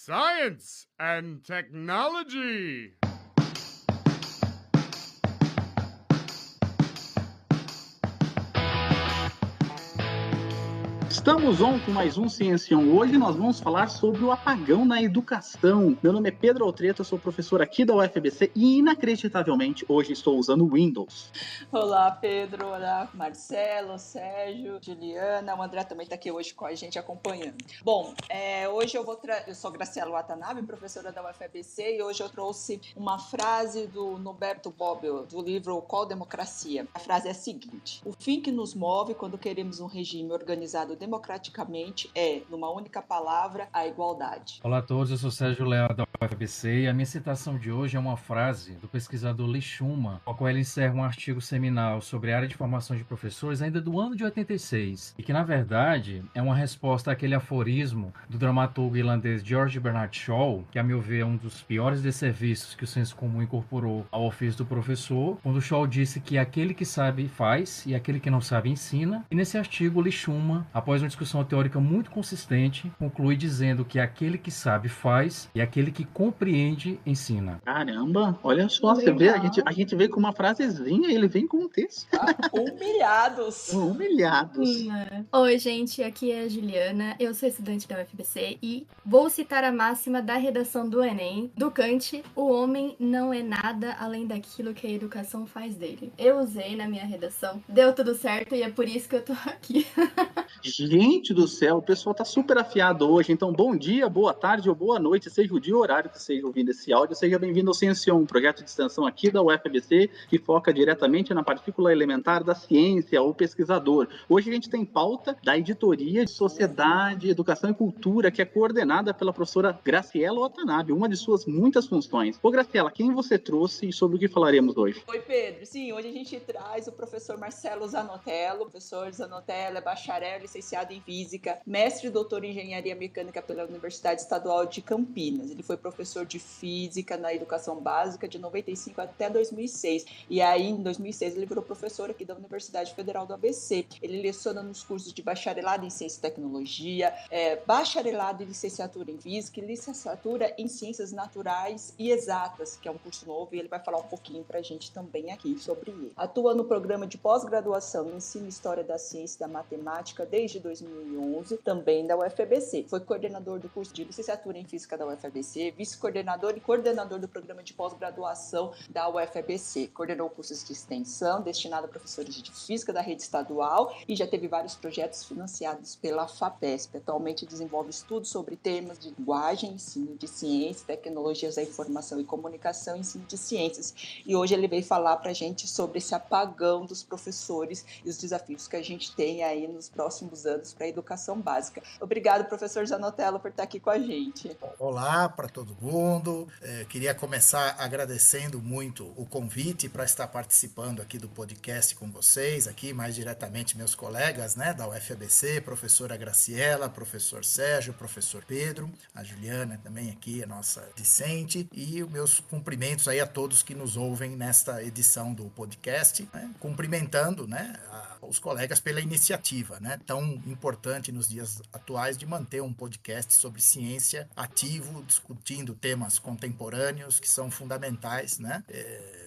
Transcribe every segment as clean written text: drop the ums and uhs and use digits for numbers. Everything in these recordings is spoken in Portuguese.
Science and Technology. Estamos on com mais um Ciência On. Hoje nós vamos falar sobre o apagão na educação. Meu nome é Pedro Altreta, sou professor aqui da UFABC e, inacreditavelmente, hoje estou usando Windows. Olá, Pedro. Olá, Marcelo, Sérgio, Juliana. O André também está aqui hoje com a gente acompanhando. Bom, hoje eu sou Graciela Watanabe, professora da UFABC, e hoje eu trouxe uma frase do Norberto Bobbio, do livro Qual Democracia? A frase é a seguinte: o fim que nos move quando queremos um regime organizado democraticamente é, numa única palavra, a igualdade. Olá a todos, eu sou Sérgio Leal da UFABC e a minha citação de hoje é uma frase do pesquisador Lee Schumann, ao qual ele encerra um artigo seminal sobre a área de formação de professores ainda do ano de 86, e que na verdade é uma resposta àquele aforismo do dramaturgo irlandês George Bernard Shaw, que a meu ver é um dos piores desserviços que o senso comum incorporou ao ofício do professor, quando Shaw disse que aquele que sabe faz e aquele que não sabe ensina. E nesse artigo Lee Schumann, após uma discussão teórica muito consistente, conclui dizendo que aquele que sabe faz e aquele que compreende ensina. Caramba, olha só, você vê, a gente vê com uma frasezinha e ele vem com um texto. Humilhados. Humilhados. Oi, gente, aqui é a Juliana, eu sou estudante da UFABC e vou citar a máxima da redação do Enem, do Kant: o homem não é nada além daquilo que a educação faz dele. Eu usei na minha redação, deu tudo certo e é por isso que eu tô aqui. Gente do céu, o pessoal tá super afiado hoje, então bom dia, boa tarde ou boa noite, seja o dia ou horário que seja ouvindo esse áudio, seja bem-vindo ao Ciência On, um projeto de extensão aqui da UFABC que foca diretamente na partícula elementar da ciência ou pesquisador. Hoje a gente tem pauta da editoria de Sociedade, Educação e Cultura, que é coordenada pela professora Graciela Watanabe, uma de suas muitas funções. Ô Graciela, quem você trouxe e sobre o que falaremos hoje? Oi, Pedro. Sim, hoje a gente traz o professor Marcelo Zanotello. O professor Zanotello é bacharel, licenciado em Física, mestre e doutor em Engenharia Mecânica pela Universidade Estadual de Campinas. Ele foi professor de Física na Educação Básica de 95 até 2006. E aí, em 2006, ele virou professor aqui da Universidade Federal do ABC. Ele leciona nos cursos de bacharelado em Ciência e Tecnologia, bacharelado e licenciatura em Física e licenciatura em Ciências Naturais e Exatas, que é um curso novo, e ele vai falar um pouquinho pra gente também aqui sobre ele. Atua no programa de pós-graduação em Ensino e História da Ciência e da Matemática desde 2011, também da UFABC. Foi coordenador do curso de licenciatura em Física da UFABC, vice-coordenador e coordenador do programa de pós-graduação da UFABC. Coordenou cursos de extensão destinado a professores de Física da rede estadual e já teve vários projetos financiados pela FAPESP. Atualmente desenvolve estudos sobre temas de linguagem, ensino de ciência, tecnologias da informação e comunicação, ensino de ciências. E hoje ele veio falar pra gente sobre esse apagão dos professores e os desafios que a gente tem aí nos próximos anos para a educação básica. Obrigado, professor Zanotello, por estar aqui com a gente. Olá para todo mundo. Queria começar agradecendo muito o convite para estar participando aqui do podcast com vocês, aqui mais diretamente meus colegas, né, da UFABC, professora Graciela, professor Sérgio, professor Pedro, a Juliana também aqui, a nossa discente, e os meus cumprimentos aí a todos que nos ouvem nesta edição do podcast, né, cumprimentando, né, os colegas pela iniciativa, né, tão importante nos dias atuais de manter um podcast sobre ciência ativo, discutindo temas contemporâneos que são fundamentais, né,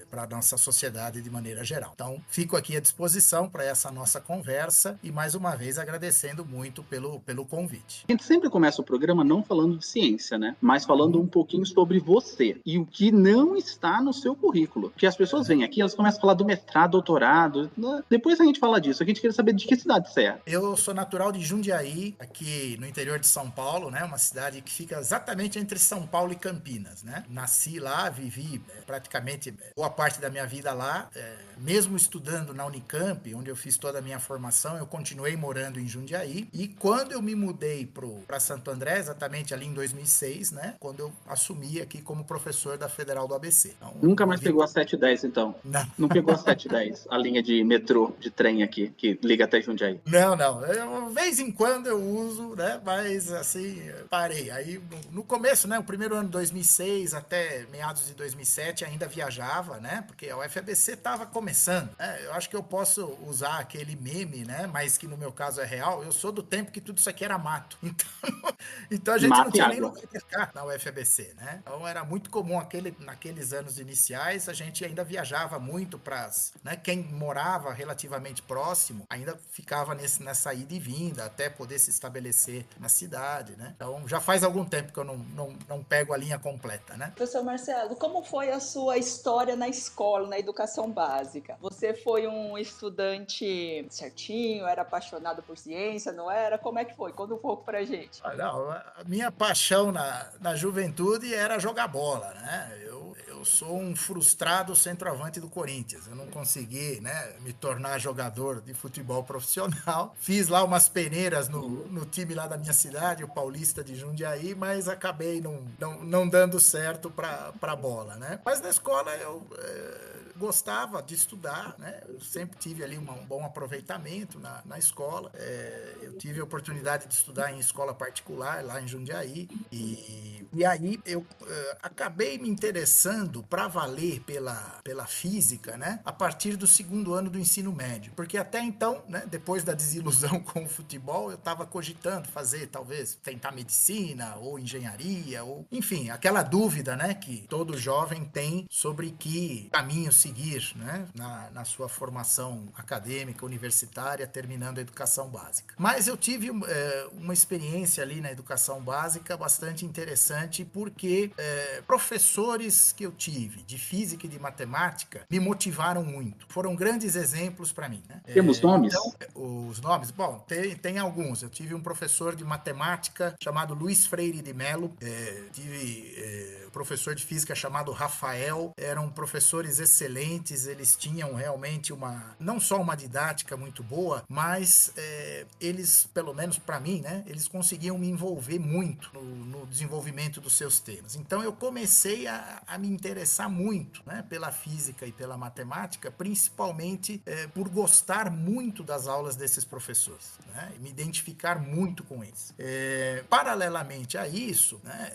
para a nossa sociedade de maneira geral. Então, fico aqui à disposição para essa nossa conversa e, mais uma vez, agradecendo muito pelo convite. A gente sempre começa o programa não falando de ciência, né? Mas falando um pouquinho sobre você e o que não está no seu currículo. Porque as pessoas vêm aqui, elas começam a falar do mestrado, doutorado. Depois a gente fala disso. A gente queria saber de que cidade você é. Eu sou natural de Jundiaí, aqui no interior de São Paulo, né? Uma cidade que fica exatamente entre São Paulo e Campinas, né? Nasci lá, vivi praticamente boa parte da minha vida lá, mesmo estudando na Unicamp, onde eu fiz toda a minha formação, eu continuei morando em Jundiaí, e quando eu me mudei para Santo André, exatamente ali em 2006, né, quando eu assumi aqui como professor da Federal do ABC. Então, nunca mais pegou a 710, então? Não pegou a 710, a linha de metrô, de trem aqui, que liga até Jundiaí? Não. De vez em quando eu uso, né, mas assim, parei. Aí, no começo, né, o primeiro ano de 2006 até meados de 2007, ainda viajava, né, né? Porque a UFABC estava começando, né? Eu acho que eu posso usar aquele meme, né? Mas que no meu caso é real. Eu sou do tempo que tudo isso aqui era mato. Então a gente não Mato e tinha nem água. lugar pra ficar na UFABC, né? Então era muito comum naqueles anos iniciais, a gente ainda viajava muito para, né? Quem morava relativamente próximo ainda ficava nessa ida e vinda até poder se estabelecer na cidade, né? Então já faz algum tempo que eu não pego a linha completa, né? Professor Marcelo, como foi a sua história na escola, na educação básica? Você foi um estudante certinho, era apaixonado por ciência, não era? Como é que foi? Conta um pouco pra gente. Não, a minha paixão na juventude era jogar bola, né? Eu sou um frustrado centroavante do Corinthians. Eu não consegui, né, me tornar jogador de futebol profissional. Fiz lá umas peneiras no time lá da minha cidade, o Paulista de Jundiaí, mas acabei não dando certo para bola, né? Mas na escola eu gostava de estudar, né? Eu sempre tive ali um bom aproveitamento na escola. Eu tive a oportunidade de estudar em escola particular lá em Jundiaí e aí eu acabei me interessando para valer pela física, né? A partir do segundo ano do ensino médio, porque até então, né? Depois da desilusão com o futebol, eu estava cogitando talvez tentar medicina ou engenharia ou, enfim, aquela dúvida, né? Que todo jovem tem sobre que caminho seguir, né? Na sua formação acadêmica, universitária, terminando a educação básica. Mas eu tive uma experiência ali na educação básica bastante interessante porque professores que eu tive de física e de matemática me motivaram muito. Foram grandes exemplos para mim, né? Temos nomes? Então, os nomes? Bom, tem alguns. Eu tive um professor de matemática chamado Luiz Freire de Mello. Tive um professor de física chamado Rafael. Eram professores excelentes. Eles tinham realmente não só uma didática muito boa, mas eles, pelo menos para mim, né, eles conseguiam me envolver muito no desenvolvimento dos seus temas. Então eu comecei a me interessar muito, né, pela física e pela matemática, principalmente por gostar muito das aulas desses professores, né, e me identificar muito com eles. Paralelamente a isso, né,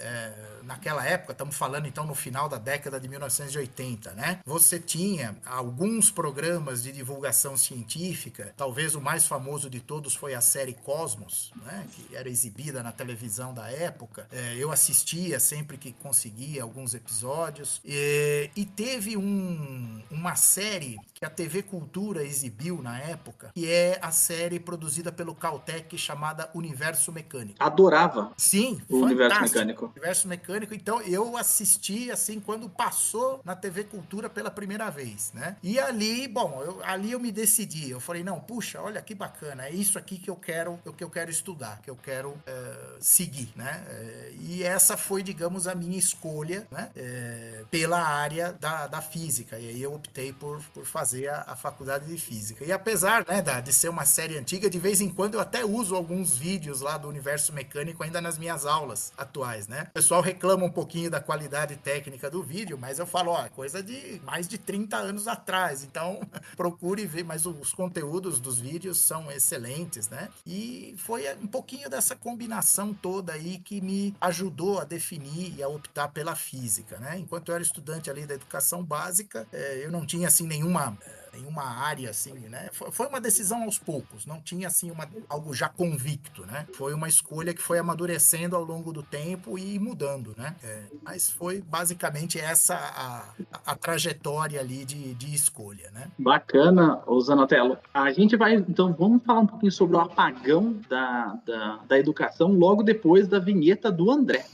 naquela época, estamos falando então no final da década de 1980, né, você tinha alguns programas de divulgação científica, talvez o mais famoso de todos foi a série Cosmos, né, que era exibida na televisão da época. Eu assistia sempre que conseguia alguns episódios, e teve uma série que a TV Cultura exibiu na época, que é a série produzida pelo Caltech chamada Universo Mecânico. Adorava. Sim, o Universo Mecânico. Universo Mecânico. Então eu assisti assim quando passou na TV Cultura pela primeira vez, né? E ali, bom, ali eu me decidi. Eu falei, não, puxa, olha que bacana, é isso aqui que eu quero estudar, que eu quero seguir, né? E essa foi, digamos, a minha escolha, né? Pela área da física. E aí eu optei por fazer a faculdade de física. E apesar, né, de ser uma série antiga, de vez em quando eu até uso alguns vídeos lá do Universo Mecânico ainda nas minhas aulas atuais, né? O pessoal reclama um pouquinho da qualidade técnica do vídeo, mas eu falo, ó, coisa de mais de 30 anos atrás, então procure ver, mas os conteúdos dos vídeos são excelentes, né? E foi um pouquinho dessa combinação toda aí que me ajudou a definir e a optar pela física, né? Enquanto eu era estudante ali da educação básica, eu não tinha assim nenhuma área assim, né? Foi uma decisão aos poucos, não tinha assim algo já convicto, né? Foi uma escolha que foi amadurecendo ao longo do tempo e mudando, né? Mas foi basicamente essa a trajetória ali de escolha, né? Bacana, Zanotello. A gente vai, então, vamos falar um pouquinho sobre o apagão da educação logo depois da vinheta do André.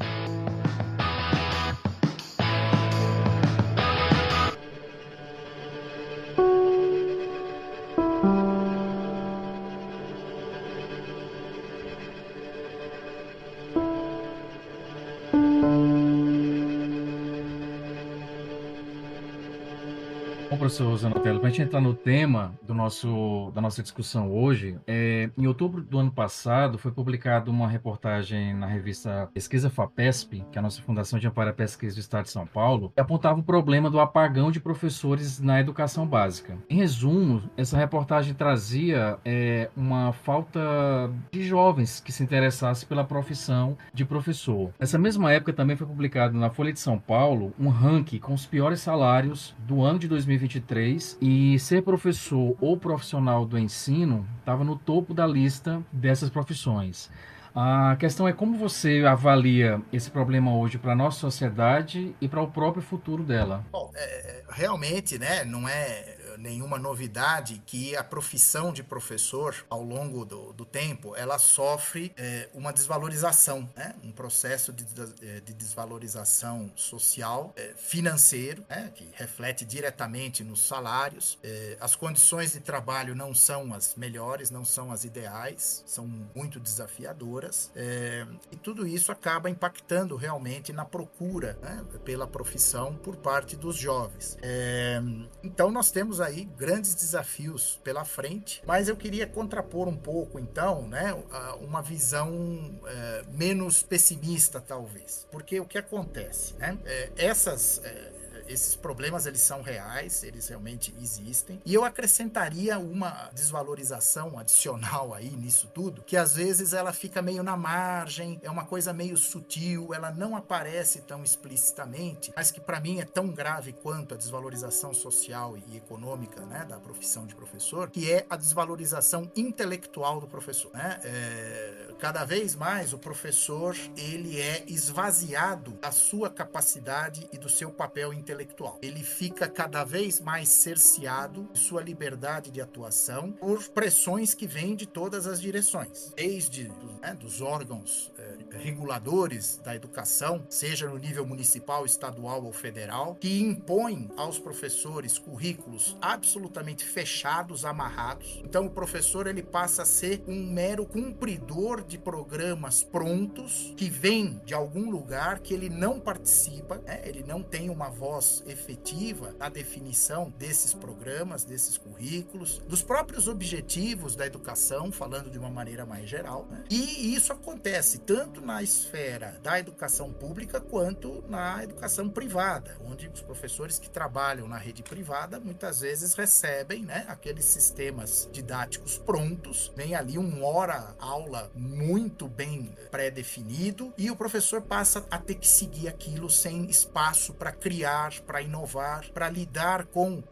Bom, professor Zanotelo, para a gente entrar no tema da nossa discussão hoje, em outubro do ano passado foi publicada uma reportagem na revista Pesquisa FAPESP, que é a nossa Fundação de Amparo à Pesquisa do Estado de São Paulo, que apontava o problema do apagão de professores na educação básica. Em resumo, essa reportagem trazia uma falta de jovens que se interessassem pela profissão de professor. Nessa mesma época também foi publicado na Folha de São Paulo um ranking com os piores salários do ano de 2023 e ser professor ou profissional do ensino estava no topo da lista dessas profissões. A questão é como você avalia esse problema hoje para a nossa sociedade e para o próprio futuro dela. Bom, realmente, né, não é nenhuma novidade que a profissão de professor, ao longo do tempo, ela sofre uma desvalorização, né? Um processo de desvalorização social, financeiro, né? Que reflete diretamente nos salários. As condições de trabalho não são as melhores, não são as ideais, são muito desafiadoras, e tudo isso acaba impactando realmente na procura, né, pela profissão por parte dos jovens. Então nós temos aí grandes desafios pela frente, mas eu queria contrapor um pouco, então, né, uma visão menos pessimista, talvez, porque o que acontece, né, esses problemas, eles são reais, eles realmente existem, e eu acrescentaria uma desvalorização adicional aí nisso tudo, que às vezes ela fica meio na margem, é uma coisa meio sutil, ela não aparece tão explicitamente, mas que para mim é tão grave quanto a desvalorização social e econômica, né, da profissão de professor, que é a desvalorização intelectual do professor, né? Cada vez mais o professor, ele é esvaziado da sua capacidade e do seu papel intelectual. Ele fica cada vez mais cerceado de sua liberdade de atuação por pressões que vêm de todas as direções, desde dos órgãos reguladores da educação, seja no nível municipal, estadual ou federal, que impõem aos professores currículos absolutamente fechados, amarrados. Então o professor, ele passa a ser um mero cumpridor de programas prontos que vêm de algum lugar que ele não participa, né? Ele não tem uma voz efetiva na definição desses programas, desses currículos, dos próprios objetivos da educação, falando de uma maneira mais geral, né? E isso acontece tanto na esfera da educação pública quanto na educação privada, onde os professores que trabalham na rede privada muitas vezes recebem, né, aqueles sistemas didáticos prontos, vem ali uma hora-aula muito bem pré-definido e o professor passa a ter que seguir aquilo sem espaço para criar, para inovar, para lidar com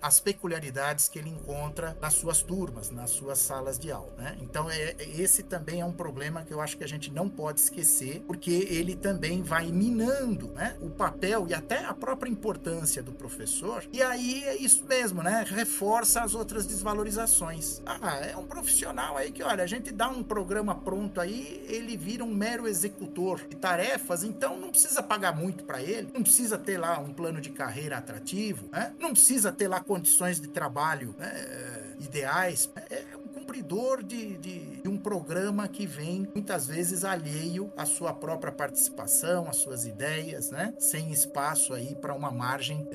as peculiaridades que ele encontra nas suas turmas, nas suas salas de aula, né? Então esse também é um problema que eu acho que a gente não pode esquecer, porque ele também vai minando, né, o papel e até a própria importância do professor, e aí é isso mesmo, né, reforça as outras desvalorizações. É um profissional aí que, olha, a gente dá um programa pronto aí, ele vira um mero executor de tarefas, então não precisa pagar muito para ele, não precisa ter lá um plano de carreira atrativo, né? Não precisa ter lá condições de trabalho, né, ideais. É um cumpridor de um programa que vem muitas vezes alheio à sua própria participação, às suas ideias, né? Sem espaço aí para uma margem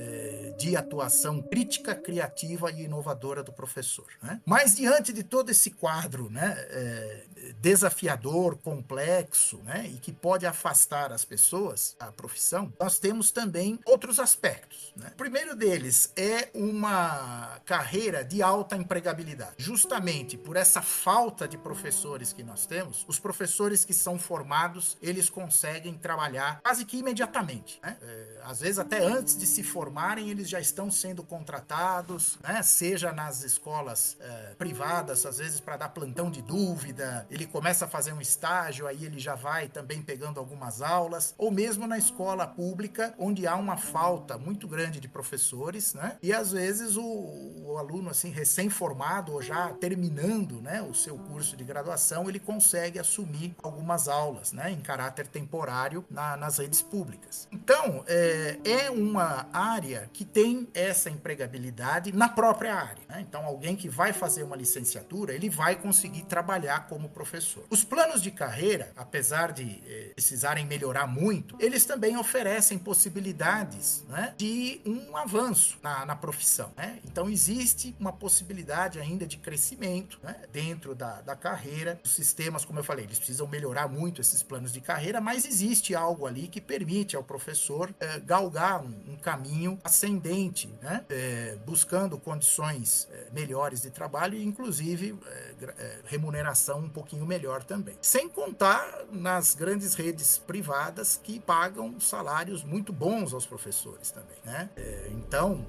de atuação crítica, criativa e inovadora do professor, né? Mas diante de todo esse quadro, né, desafiador, complexo, né, e que pode afastar as pessoas da profissão, nós temos também outros aspectos, né? O primeiro deles é uma carreira de alta empregabilidade. Justamente por essa falta de professores que nós temos, os professores que são formados, eles conseguem trabalhar quase que imediatamente, né? Às vezes até antes de se formarem, eles já estão sendo contratados, né? Seja nas escolas privadas, às vezes para dar plantão de dúvida, ele começa a fazer um estágio, aí ele já vai também pegando algumas aulas, ou mesmo na escola pública, onde há uma falta muito grande de professores, né? E às vezes o aluno assim recém-formado ou já terminando, né, o seu curso de graduação, pós-graduação ele consegue assumir algumas aulas, né, em caráter temporário nas redes públicas. Então, é uma área que tem essa empregabilidade na própria área, né? Então, alguém que vai fazer uma licenciatura, ele vai conseguir trabalhar como professor. Os planos de carreira, apesar de precisarem melhorar muito, eles também oferecem possibilidades, né, de um avanço na profissão, né? Então, existe uma possibilidade ainda de crescimento, né, dentro da carreira. Os sistemas, como eu falei, eles precisam melhorar muito esses planos de carreira, mas existe algo ali que permite ao professor galgar um caminho ascendente, né, buscando condições melhores de trabalho e, inclusive, remuneração um pouquinho melhor também. Sem contar nas grandes redes privadas que pagam salários muito bons aos professores também, né? Então,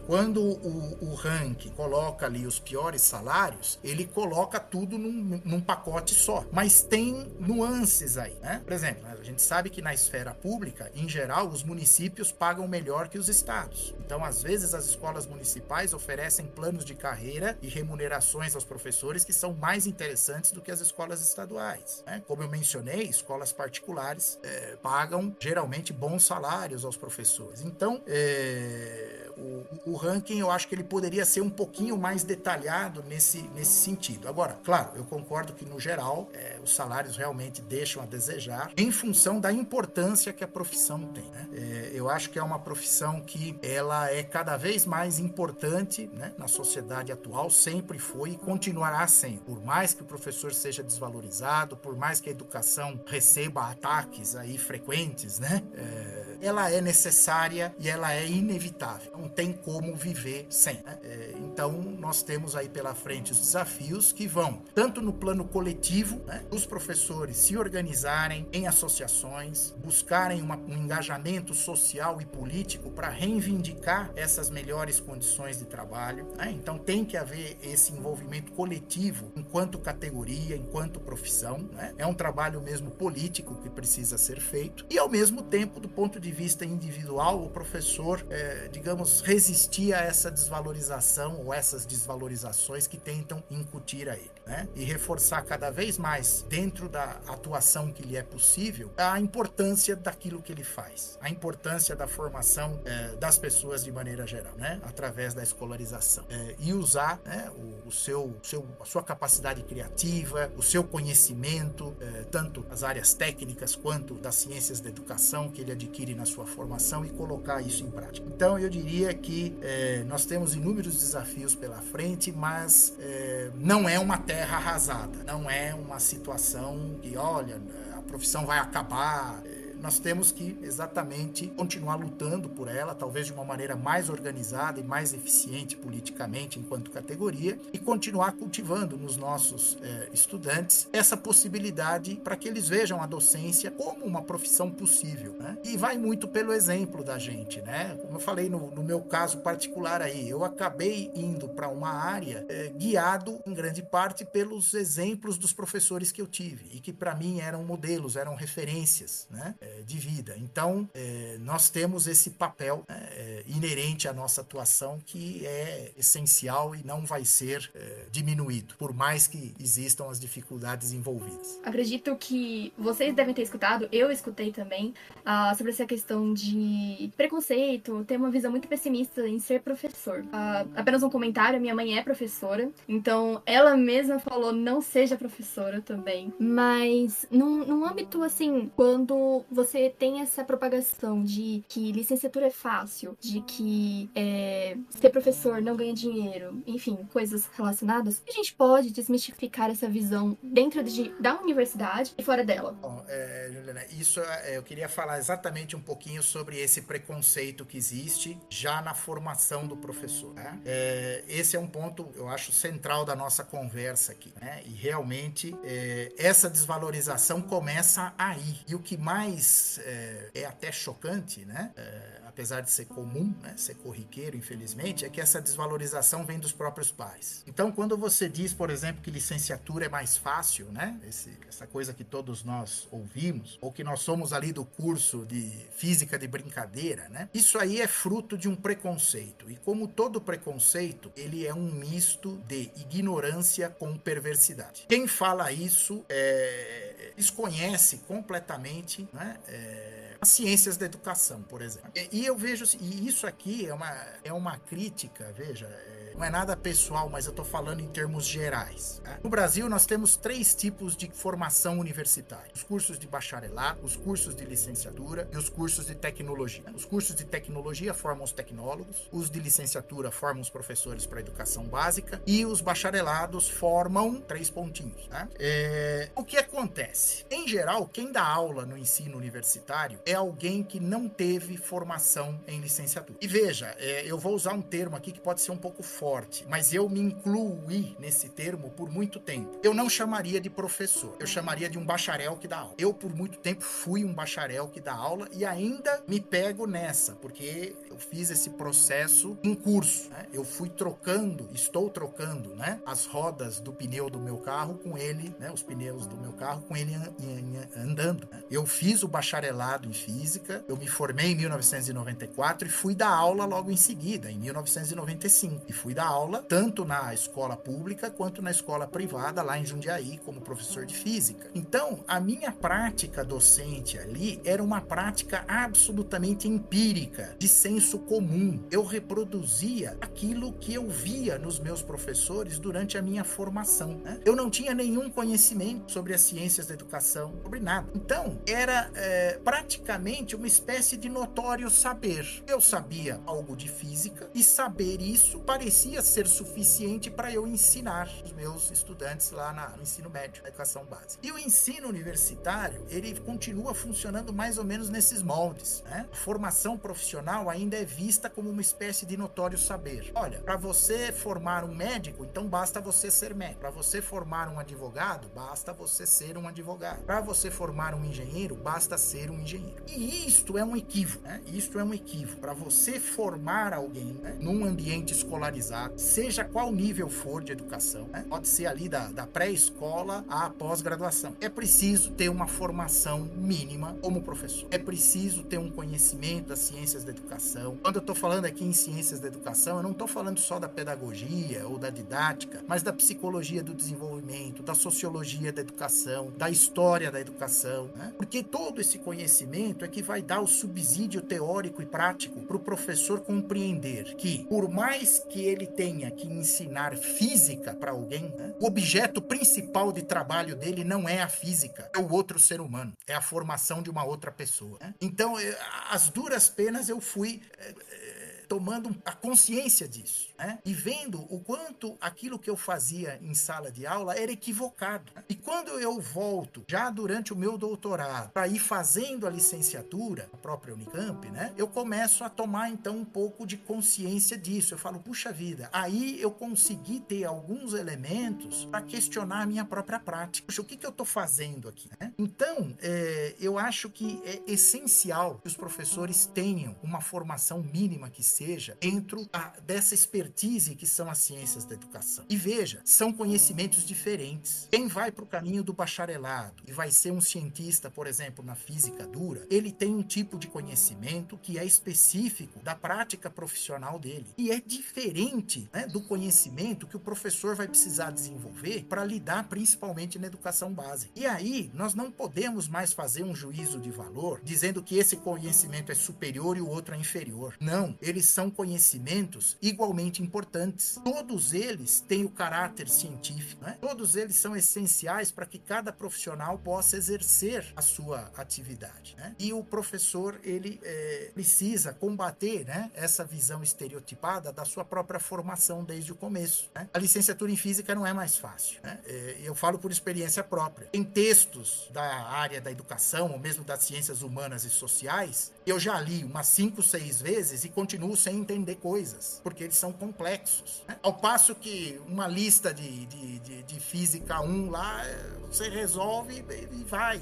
quando o ranking coloca ali os piores salários, ele coloca tudo num pacote só. Mas tem nuances aí, né? Por exemplo, a gente sabe que na esfera pública, em geral, os municípios pagam melhor que os estados. Então, às vezes, as escolas municipais oferecem planos de carreira e remunerações aos professores que são mais interessantes do que as escolas estaduais, né? Como eu mencionei, escolas particulares pagam geralmente bons salários aos professores. Então, o ranking, eu acho que ele poderia ser um pouquinho mais detalhado nesse sentido. Agora, claro, eu concordo que, no geral, os salários realmente deixam a desejar em função da importância que a profissão tem, né? Eu acho que é uma profissão que ela é cada vez mais importante, né, na sociedade atual, sempre foi e continuará sendo. Por mais que o professor seja desvalorizado, por mais que a educação receba ataques aí frequentes, né, ela é necessária e ela é inevitável. Não tem como viver sem, né? Então, nós temos aí pela frente os desafios que vão tanto no plano coletivo, né, os professores se organizarem em associações, buscarem um engajamento social e político para reivindicar essas melhores condições de trabalho, né? Então, tem que haver esse envolvimento coletivo enquanto categoria, enquanto profissão, né? É um trabalho mesmo político que precisa ser feito e, ao mesmo tempo, do ponto de vista individual, o professor, digamos, resistir a essa desvalorização ou essas desvalorizações que tentam incutir a ele, né? E reforçar cada vez mais, dentro da atuação que lhe é possível, a importância daquilo que ele faz, a importância da formação das pessoas de maneira geral, né? Através da escolarização, e usar, né, a sua capacidade criativa, o seu conhecimento, tanto das áreas técnicas quanto das ciências da educação que ele adquire na sua formação e colocar isso em prática. Então, eu diria que nós temos inúmeros desafios pela frente, mas não é uma terra arrasada, não é uma situação que, olha, a profissão vai acabar. Nós temos que exatamente continuar lutando por ela, talvez de uma maneira mais organizada e mais eficiente politicamente enquanto categoria, e continuar cultivando nos nossos estudantes essa possibilidade para que eles vejam a docência como uma profissão possível, né? E vai muito pelo exemplo da gente, né? Como eu falei no meu caso particular aí, eu acabei indo para uma área guiado em grande parte pelos exemplos dos professores que eu tive e que para mim eram modelos, eram referências, né, de vida. Então, nós temos esse papel, né, inerente à nossa atuação, que é essencial e não vai ser diminuído, por mais que existam as dificuldades envolvidas. Acredito que vocês devem ter escutado, eu escutei também, sobre essa questão de preconceito, ter uma visão muito pessimista em ser professor. Apenas um comentário, minha mãe é professora, então ela mesma falou, não seja professora também. Mas num âmbito assim, quando você tem essa propagação de que licenciatura é fácil, de que ser professor não ganha dinheiro, enfim, coisas relacionadas, a gente pode desmistificar essa visão dentro da universidade e fora dela. Bom, Juliana, isso eu queria falar exatamente um pouquinho sobre esse preconceito que existe já na formação do professor, né? Esse é um ponto, eu acho, central da nossa conversa aqui, né? E realmente essa desvalorização começa aí. E o que mais mais é até chocante, né? Apesar de ser comum, né? Ser corriqueiro, infelizmente, é que essa desvalorização vem dos próprios pais. Então, quando você diz, por exemplo, que licenciatura é mais fácil, né? Essa coisa que todos nós ouvimos, ou que nós somos ali do curso de física de brincadeira, né? Isso aí é fruto de um preconceito. E como todo preconceito, ele é um misto de ignorância com perversidade. Quem fala isso desconhece completamente, né? As ciências da educação, por exemplo. E eu vejo, e isso aqui é uma crítica, veja, não é nada pessoal, mas eu estou falando em termos gerais. Tá? No Brasil, nós temos 3 tipos de formação universitária: os cursos de bacharelado, os cursos de licenciatura e os cursos de tecnologia. Os cursos de tecnologia formam os tecnólogos, os de licenciatura formam os professores para educação básica e os bacharelados formam 3 pontinhos. Tá? O que acontece? Em geral, quem dá aula no ensino universitário é alguém que não teve formação em licenciatura. E veja, eu vou usar um termo aqui que pode ser um pouco forte, mas eu me incluí nesse termo por muito tempo. Eu não chamaria de professor, eu chamaria de um bacharel que dá aula. Eu, por muito tempo, fui um bacharel que dá aula e ainda me pego nessa, porque eu fiz esse processo em curso, né? Eu fui estou trocando, né, as rodas do pneu do meu carro com ele, né, os pneus do meu carro com ele andando. Né? Eu fiz o bacharelado em física, eu me formei em 1994 e fui dar aula logo em seguida, em 1995. E fui dar aula tanto na escola pública quanto na escola privada, lá em Jundiaí, como professor de física. Então, a minha prática docente ali era uma prática absolutamente empírica, de senso comum. Eu reproduzia aquilo que eu via nos meus professores durante a minha formação. Né? Eu não tinha nenhum conhecimento sobre as ciências da educação, sobre nada. Então, era praticamente uma espécie de notório saber. Eu sabia algo de física e saber isso parecia ser suficiente para eu ensinar os meus estudantes lá no ensino médio, na educação básica. E o ensino universitário, ele continua funcionando mais ou menos nesses moldes. Né? A formação profissional ainda é vista como uma espécie de notório saber. Olha, para você formar um médico, então basta você ser médico. Para você formar um advogado, basta você ser um advogado. Para você formar um engenheiro, basta ser um engenheiro. E isto é um equívoco, né? Isto é um equívoco. Para você formar alguém, né, num ambiente escolarizado, seja qual nível for de educação, né? Pode ser ali da pré-escola à pós-graduação. É preciso ter uma formação mínima como professor. É preciso ter um conhecimento das ciências da educação. Quando eu estou falando aqui em ciências da educação, eu não estou falando só da pedagogia ou da didática, mas da psicologia do desenvolvimento, da sociologia da educação, da história da educação, né? Porque todo esse conhecimento é que vai dar o subsídio teórico e prático para o professor compreender que, por mais que ele tenha que ensinar física para alguém, né, o objeto principal de trabalho dele não é a física, é o outro ser humano, é a formação de uma outra pessoa. Né? Então, às duras penas, eu fui tomando a consciência disso, né? E vendo o quanto aquilo que eu fazia em sala de aula era equivocado. Né? E quando eu volto, já durante o meu doutorado, para ir fazendo a licenciatura, a própria Unicamp, né? Eu começo a tomar, então, um pouco de consciência disso. Eu falo, puxa vida, aí eu consegui ter alguns elementos para questionar a minha própria prática. Puxa, o que eu estou fazendo aqui? Né? Então, eu acho que é essencial que os professores tenham uma formação mínima que seja dentro dessa expertise que são as ciências da educação. E veja, são conhecimentos diferentes. Quem vai para o caminho do bacharelado e vai ser um cientista, por exemplo, na física dura, ele tem um tipo de conhecimento que é específico da prática profissional dele. E é diferente, né, do conhecimento que o professor vai precisar desenvolver para lidar principalmente na educação básica. E aí, nós não podemos mais fazer um juízo de valor dizendo que esse conhecimento é superior e o outro é inferior. Não, eles são conhecimentos igualmente importantes. Todos eles têm o caráter científico, né? Todos eles são essenciais para que cada profissional possa exercer a sua atividade, né? E o professor, ele precisa combater, né, essa visão estereotipada da sua própria formação desde o começo, né? A licenciatura em física não é mais fácil, né? Eu falo por experiência própria. Tem textos da área da educação, ou mesmo das ciências humanas e sociais, que eu já li umas 5, 6 vezes e continuo sem entender coisas, porque eles são complexos, né? Ao passo que uma lista de física 1 lá, você resolve e vai.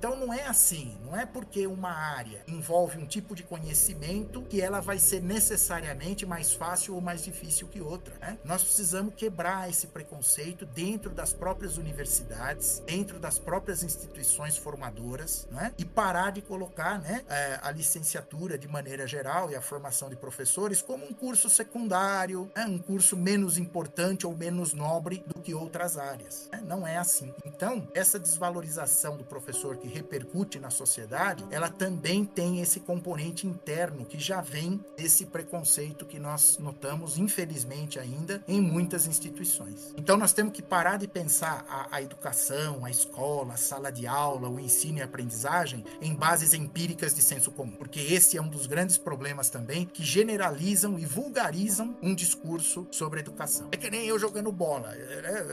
Então não é assim, não é porque uma área envolve um tipo de conhecimento que ela vai ser necessariamente mais fácil ou mais difícil que outra, né? Nós precisamos quebrar esse preconceito dentro das próprias universidades, dentro das próprias instituições formadoras, né? E parar de colocar, né, a licenciatura de maneira geral e a formação de professores como um curso secundário, né? Um curso menos importante ou menos nobre do que outras áreas, né? Não é assim. Então, essa desvalorização do professor que repercute na sociedade, ela também tem esse componente interno que já vem desse preconceito que nós notamos, infelizmente ainda, em muitas instituições. Então nós temos que parar de pensar a educação, a escola, a sala de aula, o ensino e a aprendizagem em bases empíricas de senso comum, porque esse é um dos grandes problemas também que generalizam e vulgarizam um discurso sobre educação. É que nem eu jogando bola,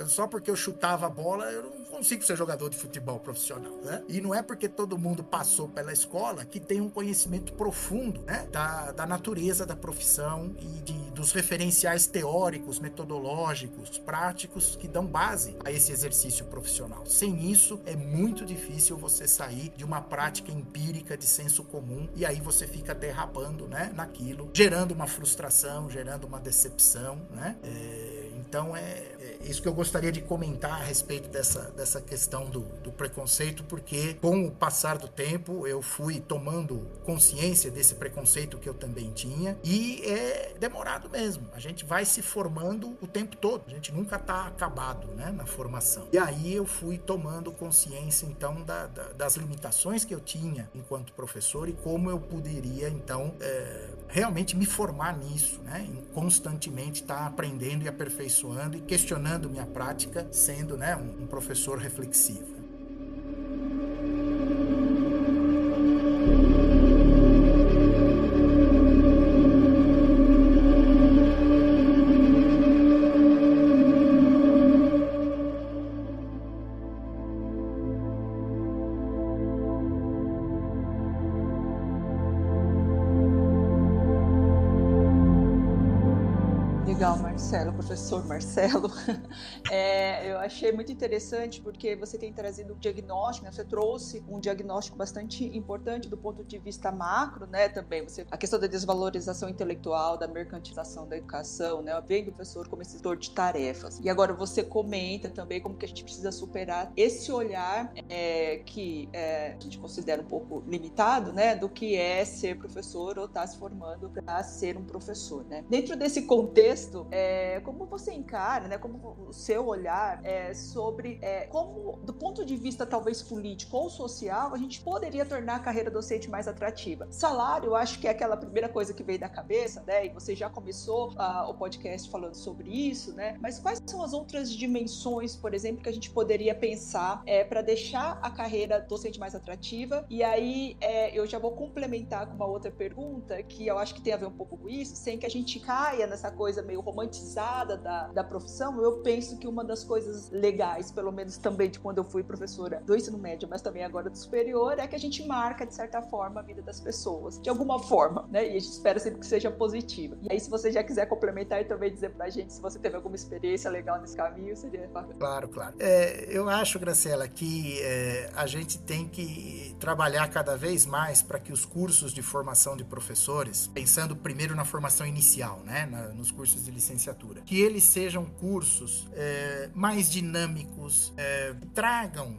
só porque eu chutava a bola eu não consigo ser jogador de futebol profissional, né? E não é porque todo mundo passou pela escola que tem um conhecimento profundo, né, da natureza da profissão e dos referenciais teóricos, metodológicos, práticos que dão base a esse exercício profissional. Sem isso, é muito difícil você sair de uma prática empírica de senso comum e aí você fica derrapando, né, naquilo, gerando uma frustração, gerando uma decepção, né? Então é isso que eu gostaria de comentar a respeito dessa questão do preconceito, porque com o passar do tempo eu fui tomando consciência desse preconceito que eu também tinha, e é demorado mesmo, a gente vai se formando o tempo todo, a gente nunca está acabado, né, na formação. E aí eu fui tomando consciência então das limitações que eu tinha enquanto professor e como eu poderia então realmente me formar nisso, né, constantemente estar aprendendo e aperfeiçoando e questionando minha prática, sendo, né, um professor reflexivo. Legal, Marcelo, professor Marcelo. Eu achei muito interessante porque você tem trazido um diagnóstico, né? Você trouxe um diagnóstico bastante importante do ponto de vista macro, né? Também a questão da desvalorização intelectual, da mercantilização da educação, né? Vendo o professor como esse setor de tarefas. E agora você comenta também como que a gente precisa superar esse olhar que a gente considera um pouco limitado, né? Do que é ser professor ou estar se formando para ser um professor, né? Dentro desse contexto, como você encara, né, como o seu olhar sobre como, do ponto de vista talvez político ou social, a gente poderia tornar a carreira docente mais atrativa. Salário, eu acho que é aquela primeira coisa que veio da cabeça, né, e você já começou o podcast falando sobre isso, né, mas quais são as outras dimensões, por exemplo, que a gente poderia pensar para deixar a carreira docente mais atrativa? E aí eu já vou complementar com uma outra pergunta que eu acho que tem a ver um pouco com isso, sem que a gente caia nessa coisa meio romantizada da profissão. Eu penso que uma das coisas legais, pelo menos também de quando eu fui professora do ensino médio, mas também agora do superior, é que a gente marca, de certa forma, a vida das pessoas, de alguma forma, né? E a gente espera sempre que seja positiva. E aí, se você já quiser complementar e também dizer pra gente se você teve alguma experiência legal nesse caminho, seria bacana. Claro. Eu acho, Graciela, que a gente tem que trabalhar cada vez mais para que os cursos de formação de professores, pensando primeiro na formação inicial, né, nos cursos de licenciatura, que eles sejam cursos mais dinâmicos, tragam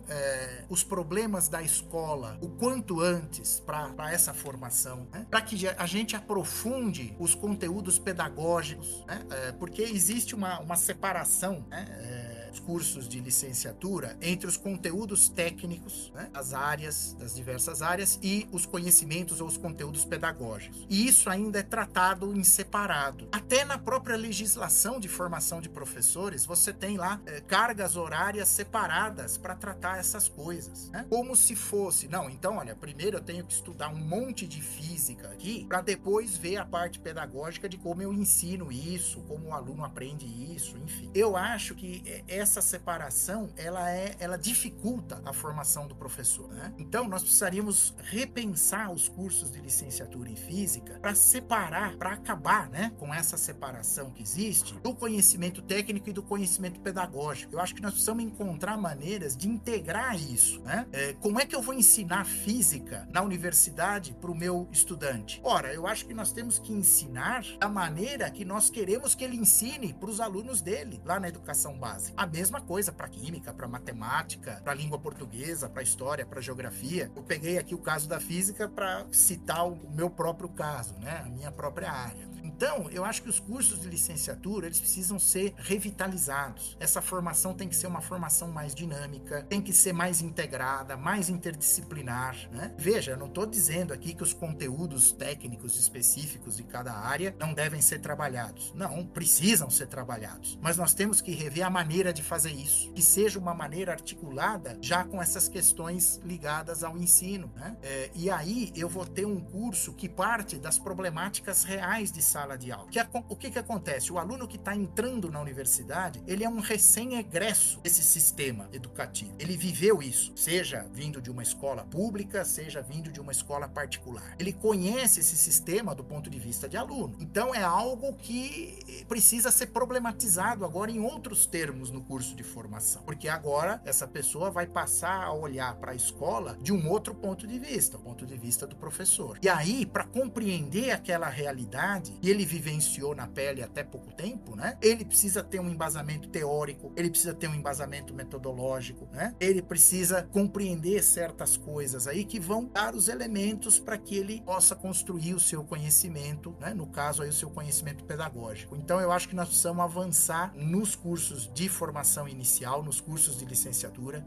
os problemas da escola o quanto antes para essa formação, né? Para que a gente aprofunde os conteúdos pedagógicos, né? Porque existe uma separação, né? Os cursos de licenciatura entre os conteúdos técnicos, né, das diversas áreas, e os conhecimentos ou os conteúdos pedagógicos. E isso ainda é tratado em separado. Até na própria legislação de formação de professores, você tem lá cargas horárias separadas para tratar essas coisas, né? Como se fosse, não, então, olha, primeiro eu tenho que estudar um monte de física aqui, para depois ver a parte pedagógica de como eu ensino isso, como o aluno aprende isso, enfim. Eu acho que essa separação, ela dificulta a formação do professor, né? Então, nós precisaríamos repensar os cursos de licenciatura em física para separar, para acabar, né, com essa separação separação que existe do conhecimento técnico e do conhecimento pedagógico. Eu acho que nós precisamos encontrar maneiras de integrar isso, né? Como é que eu vou ensinar física na universidade para o meu estudante? Ora, eu acho que nós temos que ensinar da maneira que nós queremos que ele ensine para os alunos dele, lá na educação básica. A mesma coisa para química, para matemática, para língua portuguesa, para história, para geografia. Eu peguei aqui o caso da física para citar o meu próprio caso, né? A minha própria área. Então, eu acho que os cursos de licenciatura, eles precisam ser revitalizados. Essa formação tem que ser uma formação mais dinâmica, tem que ser mais integrada, mais interdisciplinar, né? Veja, eu não estou dizendo aqui que os conteúdos técnicos específicos de cada área não devem ser trabalhados. Não, precisam ser trabalhados. Mas nós temos que rever a maneira de fazer isso, que seja uma maneira articulada já com essas questões ligadas ao ensino, né? E aí eu vou ter um curso que parte das problemáticas reais de sala de aula. O que acontece? O aluno que está entrando na universidade, ele é um recém-egresso desse sistema educativo. Ele viveu isso, seja vindo de uma escola pública, seja vindo de uma escola particular. Ele conhece esse sistema do ponto de vista de aluno. Então é algo que precisa ser problematizado agora em outros termos no curso de formação. Porque agora essa pessoa vai passar a olhar para a escola de um outro ponto de vista, o ponto de vista do professor. E aí, para compreender aquela realidade que ele vivenciou na pele até pouco tempo, né? Ele precisa ter um embasamento teórico, ele precisa ter um embasamento metodológico, né? Ele precisa compreender certas coisas aí que vão dar os elementos para que ele possa construir o seu conhecimento, né? No caso aí o seu conhecimento pedagógico. Então eu acho que nós precisamos avançar nos cursos de formação inicial, nos cursos de licenciatura,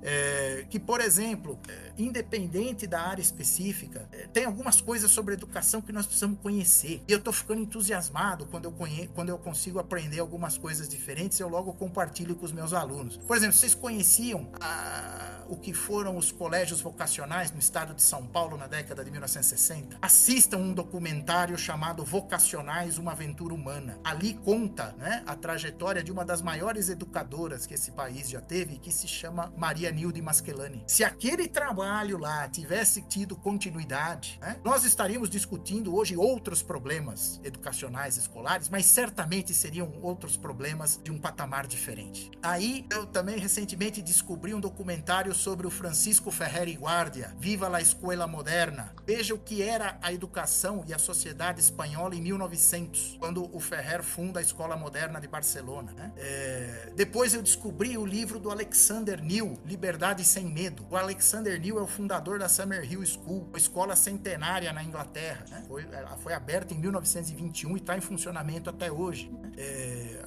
que, por exemplo, independente da área específica, tem algumas coisas sobre educação que nós precisamos conhecer. E eu estou ficando entusiasmado quando eu consigo aprender algumas coisas diferentes, eu logo compartilho com os meus alunos. Por exemplo, vocês conheciam o que foram os colégios vocacionais no estado de São Paulo na década de 1960? Assistam um documentário chamado Vocacionais, uma aventura humana. Ali conta, né, a trajetória de uma das maiores educadoras que esse país já teve, que se chama Maria Nilde Maskelani. Se aquele trabalho lá tivesse tido continuidade, né, nós estaríamos discutindo hoje outros problemas educacionais escolares, mas certamente seriam outros problemas de um patamar diferente. Aí eu também recentemente descobri um documentário sobre o Francisco Ferrer y Guardia, Viva la Escuela Moderna. Veja o que era a educação e a sociedade espanhola em 1900, quando o Ferrer funda a Escola Moderna de Barcelona, né? Depois eu descobri o livro do Alexander Neal, Liberdade Sem Medo. O Alexander Neal é o fundador da Summerhill School, uma escola centenária na Inglaterra, né? Foi aberta em 1921 e está em funcionamento até hoje.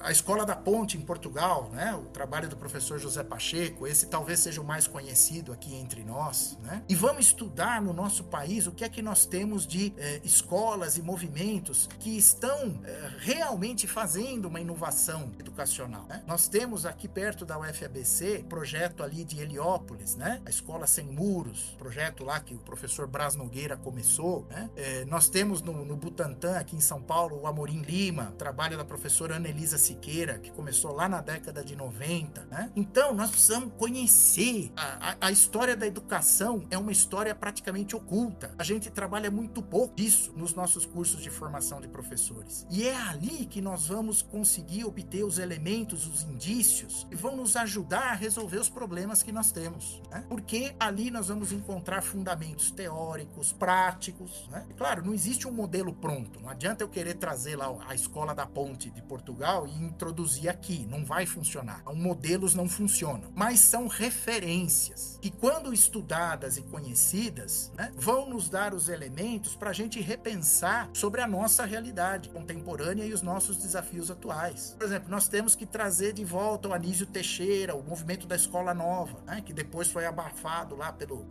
A Escola da Ponte em Portugal, né? O trabalho do professor José Pacheco, esse talvez seja o mais conhecido aqui entre nós, né? E vamos estudar no nosso país o que é que nós temos de escolas e movimentos que estão realmente fazendo uma inovação educacional, né? Nós temos aqui perto da UFABC, projeto ali de Heliópolis, né? A Escola Sem Muros, projeto lá que o professor Braz Nogueira começou, né? Nós temos no Butantã, aqui em São Paulo, o Amorim Lima, trabalho da professora Ana Elisa Siqueira, que começou lá na década de 90, né? Então, nós precisamos conhecer. A história da educação é uma história praticamente oculta. A gente trabalha muito pouco disso nos nossos cursos de formação de professores. E é ali que nós vamos conseguir obter os elementos, os indícios, que vão nos ajudar a resolver os problemas que nós temos, né? Porque ali nós vamos encontrar fundamentos teóricos, práticos, né? E, claro, não existe um modelo pronto. Não adianta eu querer trazer lá a Escola da Ponte de Portugal e introduzir aqui. Não vai funcionar. Então, modelos não funcionam. Mas são referências que, quando estudadas e conhecidas, né, vão nos dar os elementos para a gente repensar sobre a nossa realidade contemporânea e os nossos desafios atuais. Por exemplo, nós temos que trazer de volta o Anísio Teixeira, o movimento da Escola Nova, né, que depois foi abafado lá pelo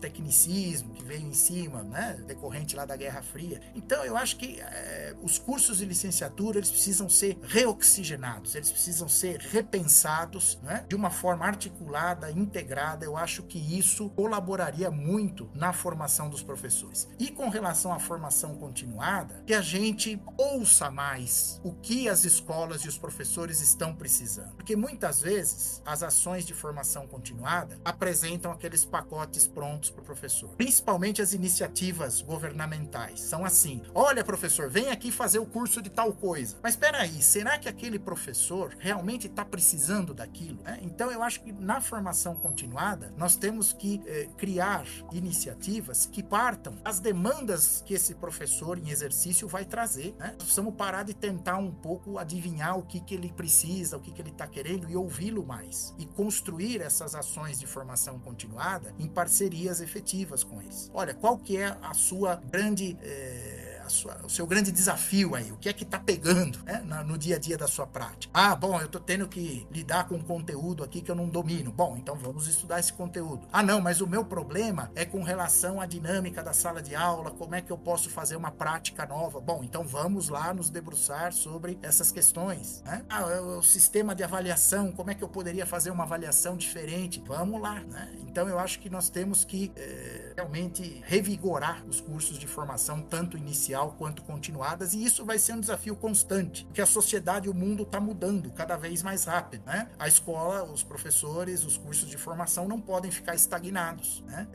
tecnicismo que veio em cima, né, decorrente lá da Guerra Fria. Então, eu acho que os cursos de licenciatura, eles precisam ser reoxigenados, eles precisam ser repensados, né, de uma forma articulada, integrada, variada, eu acho que isso colaboraria muito na formação dos professores. E com relação à formação continuada, que a gente ouça mais o que as escolas e os professores estão precisando. Porque muitas vezes as ações de formação continuada apresentam aqueles pacotes prontos para o professor. Principalmente as iniciativas governamentais. São assim: olha, professor, vem aqui fazer o curso de tal coisa. Mas espera aí, será que aquele professor realmente está precisando daquilo? Então eu acho que na formação continuada nós temos que criar iniciativas que partam das demandas que esse professor em exercício vai trazer. Nós precisamos parar de tentar um pouco adivinhar o que ele precisa, o que ele está querendo, e ouvi-lo mais. E construir essas ações de formação continuada em parcerias efetivas com eles. Olha, qual que é a sua grande... o seu grande desafio aí, o que é que tá pegando, né, no dia a dia da sua prática? Ah, bom, eu tô tendo que lidar com um conteúdo aqui que eu não domino. Bom, então vamos estudar esse conteúdo. Ah, não, mas o meu problema é com relação à dinâmica da sala de aula, como é que eu posso fazer uma prática nova? Bom, então vamos lá nos debruçar sobre essas questões, né? Ah, o sistema de avaliação, como é que eu poderia fazer uma avaliação diferente? Vamos lá, né? Então eu acho que nós temos que realmente revigorar os cursos de formação, tanto inicial quanto continuadas, e isso vai ser um desafio constante, porque a sociedade e o mundo está mudando cada vez mais rápido, né? A escola, os professores, os cursos de formação não podem ficar estagnados, né?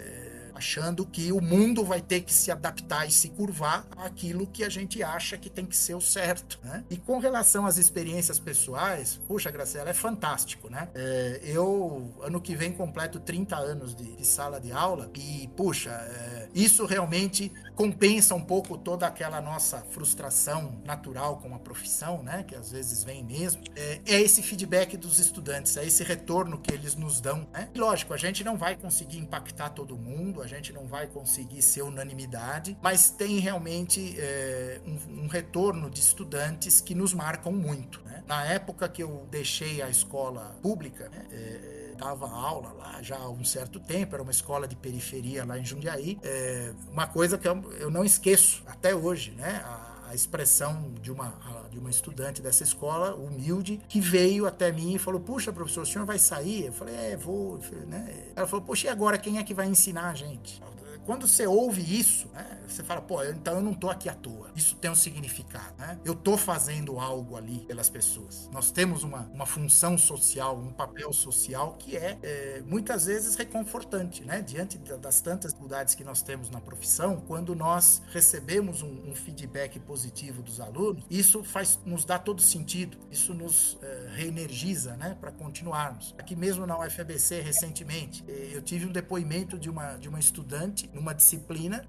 Achando que o mundo vai ter que se adaptar e se curvar àquilo que a gente acha que tem que ser o certo, né? E com relação às experiências pessoais, puxa, Graciela, é fantástico, né? Eu, ano que vem, completo 30 anos de sala de aula e, puxa, isso realmente compensa um pouco toda aquela nossa frustração natural com a profissão, né? Que às vezes vem mesmo. É esse feedback dos estudantes, é esse retorno que eles nos dão, né? E, lógico, a gente não vai conseguir impactar todo mundo, a gente não vai conseguir ser unanimidade, mas tem realmente um retorno de estudantes que nos marcam muito, né? Na época que eu deixei a escola pública, né, dava aula lá já há um certo tempo, era uma escola de periferia lá em Jundiaí, uma coisa que eu não esqueço até hoje, né? A expressão de uma estudante dessa escola, humilde, que veio até mim e falou: puxa, professor, o senhor vai sair? Eu falei: vou, né? Ela falou: poxa, e agora quem é que vai ensinar a gente? Quando você ouve isso, né, você fala: pô, então eu não tô aqui à toa. Isso tem um significado, né? Eu tô fazendo algo ali pelas pessoas. Nós temos uma função social, um papel social que muitas vezes reconfortante, né? Diante das tantas dificuldades que nós temos na profissão, quando nós recebemos um feedback positivo dos alunos, isso nos dá todo sentido. Isso nos reenergiza, né, para continuarmos. Aqui mesmo na UFABC, recentemente, eu tive um depoimento de uma estudante numa disciplina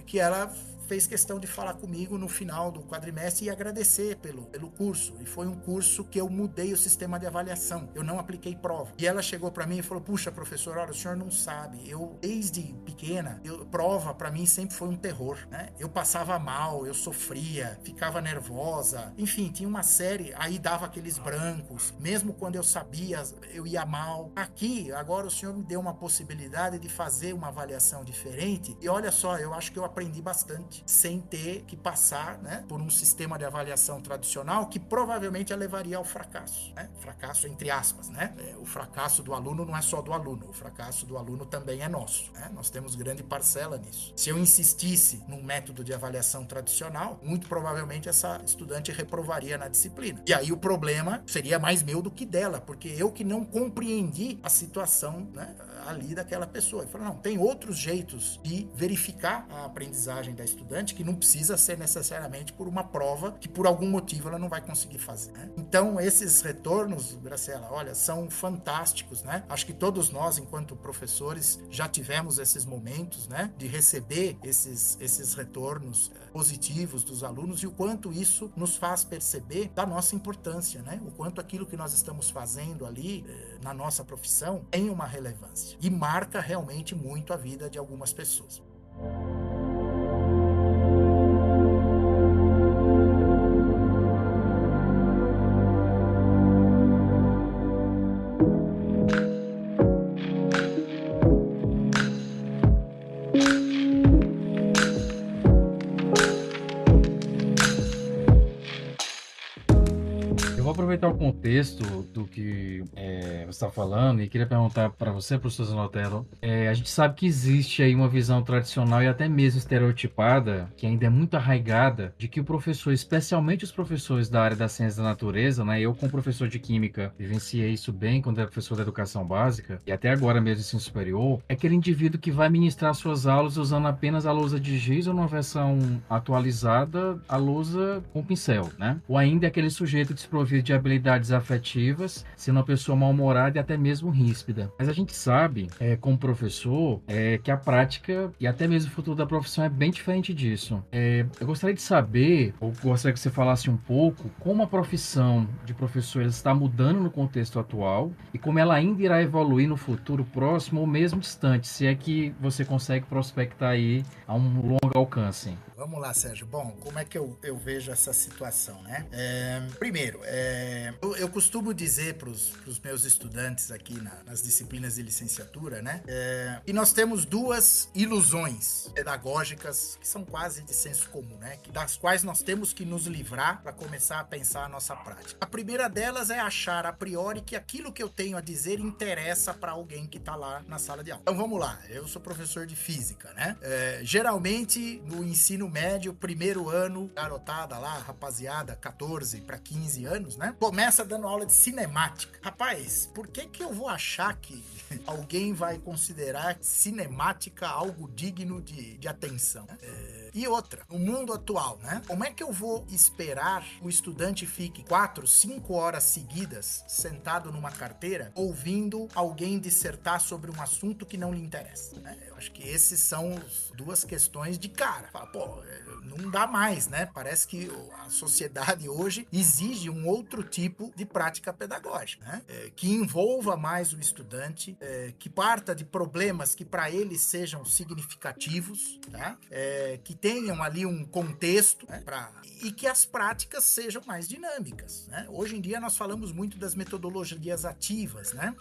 que ela fez questão de falar comigo no final do quadrimestre e agradecer pelo curso. E foi um curso que eu mudei o sistema de avaliação. Eu não apliquei prova. E ela chegou para mim e falou: puxa, professor, olha, o senhor não sabe. Eu, desde pequena, prova para mim sempre foi um terror, né? Eu passava mal, eu sofria, ficava nervosa. Enfim, tinha uma série, aí dava aqueles brancos. Mesmo quando eu sabia, eu ia mal. Aqui, agora o senhor me deu uma possibilidade de fazer uma avaliação diferente. E olha só, eu acho que eu aprendi bastante, sem ter que passar, né, por um sistema de avaliação tradicional que provavelmente a levaria ao fracasso, né? Fracasso entre aspas, né? O fracasso do aluno não é só do aluno, o fracasso do aluno também é nosso, né? Nós temos grande parcela nisso. Se eu insistisse num método de avaliação tradicional, muito provavelmente essa estudante reprovaria na disciplina. E aí o problema seria mais meu do que dela, porque eu que não compreendi a situação, né, ali daquela pessoa. Eu falei: não, tem outros jeitos de verificar a aprendizagem da estudante que não precisa ser necessariamente por uma prova que por algum motivo ela não vai conseguir fazer, né? Então esses retornos, Graciela, olha, são fantásticos, né? Acho que todos nós, enquanto professores, já tivemos esses momentos, né, de receber esses retornos positivos dos alunos, e o quanto isso nos faz perceber da nossa importância, né? O quanto aquilo que nós estamos fazendo ali na nossa profissão tem uma relevância e marca realmente muito a vida de algumas pessoas. Eu vou aproveitar o contexto do que você está falando e queria perguntar para você, professor Zanotello. A gente sabe que existe aí uma visão tradicional e até mesmo estereotipada, que ainda é muito arraigada, de que o professor, especialmente os professores da área da ciência da natureza, né? Eu, como professor de química, vivenciei isso bem quando era professor da educação básica e até agora mesmo ensino superior, é aquele indivíduo que vai ministrar suas aulas usando apenas a lousa de giz ou numa versão atualizada, a lousa com pincel, né? Ou ainda é aquele sujeito desprovido de habilidades afetivas, sendo uma pessoa mal-humorada e até mesmo ríspida. Mas a gente sabe, como professor, que a prática e até mesmo o futuro da profissão é bem diferente disso. Eu gostaria de saber, ou gostaria que você falasse um pouco, como a profissão de professor está mudando no contexto atual e como ela ainda irá evoluir no futuro próximo ou mesmo distante, se é que você consegue prospectar aí a um longo alcance. Vamos lá, Sérgio. Bom, como é que eu vejo essa situação, né? Primeiro, eu costumo dizer para os meus estudantes aqui nas disciplinas de licenciatura, né? Que nós temos duas ilusões pedagógicas que são quase de senso comum, né? Das quais nós temos que nos livrar para começar a pensar a nossa prática. A primeira delas é achar a priori que aquilo que eu tenho a dizer interessa para alguém que está lá na sala de aula. Então vamos lá, eu sou professor de física, né? Geralmente no ensino médio, primeiro ano, garotada lá, rapaziada, 14 para 15 anos, né? Começa dando aula de cinemática. Rapaz, por que eu vou achar que alguém vai considerar cinemática algo digno de atenção? E outra, no mundo atual, né? Como é que eu vou esperar o estudante fique 4, 5 horas seguidas sentado numa carteira ouvindo alguém dissertar sobre um assunto que não lhe interessa, né? Eu acho que esses são duas questões de cara. Fala, pô, não dá mais, né? Parece que a sociedade hoje exige um outro tipo de prática pedagógica, né? Que envolva mais o estudante, que parta de problemas que para ele sejam significativos, tá? Que tenham ali um contexto, né? E que as práticas sejam mais dinâmicas, né? Hoje em dia nós falamos muito das metodologias ativas, né?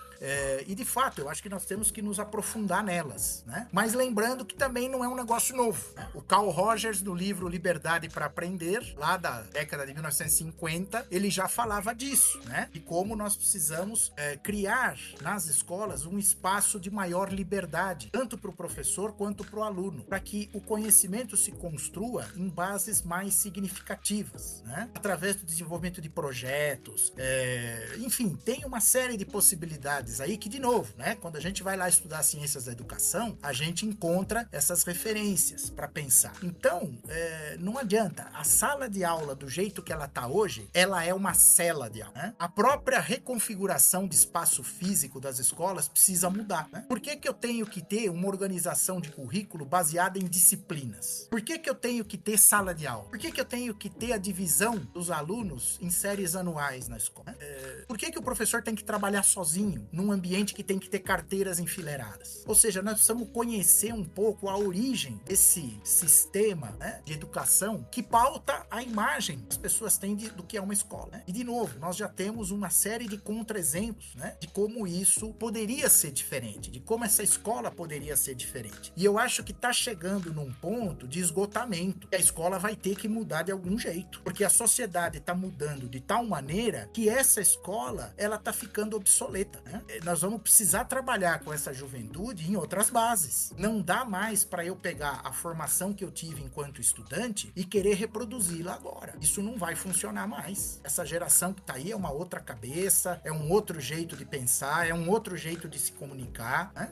E de fato, eu acho que nós temos que nos aprofundar nelas, né? Mas lembrando que também não é um negócio novo, né? O Carl Rogers, no livro Liberdade para Aprender, lá da década de 1950, ele já falava disso, né? E como nós precisamos criar nas escolas um espaço de maior liberdade, tanto para o professor quanto para o aluno, para que o conhecimento se construa em bases mais significativas, né? Através do desenvolvimento de projetos, enfim, tem uma série de possibilidades aí que, de novo, né? Quando a gente vai lá estudar ciências da educação, a gente encontra essas referências para pensar. Então, não adianta. A sala de aula, do jeito que ela está hoje, ela é uma cela de aula, né? A própria reconfiguração de espaço físico das escolas precisa mudar, né? Por que eu tenho que ter uma organização de currículo baseada em disciplinas? Por que eu tenho que ter sala de aula? Por que eu tenho que ter a divisão dos alunos em séries anuais na escola? Por que o professor tem que trabalhar sozinho num ambiente que tem que ter carteiras enfileiradas? Ou seja, nós precisamos conhecer um pouco a origem desse sistema, né, de educação que pauta a imagem que as pessoas têm do que é uma escola, né? E de novo, nós já temos uma série de contra-exemplos, né, de como isso poderia ser diferente, de como essa escola poderia ser diferente. E eu acho que está chegando num ponto de esgotamento, que a escola vai ter que mudar de algum jeito, porque a sociedade está mudando de tal maneira que essa escola, ela está ficando obsoleta, né? Nós vamos precisar trabalhar com essa juventude em outras bases. Não dá mais para eu pegar a formação que eu tive enquanto estudante e querer reproduzi-la agora. Isso não vai funcionar mais. Essa geração que está aí é uma outra cabeça, é um outro jeito de pensar, é um outro jeito de se comunicar, né?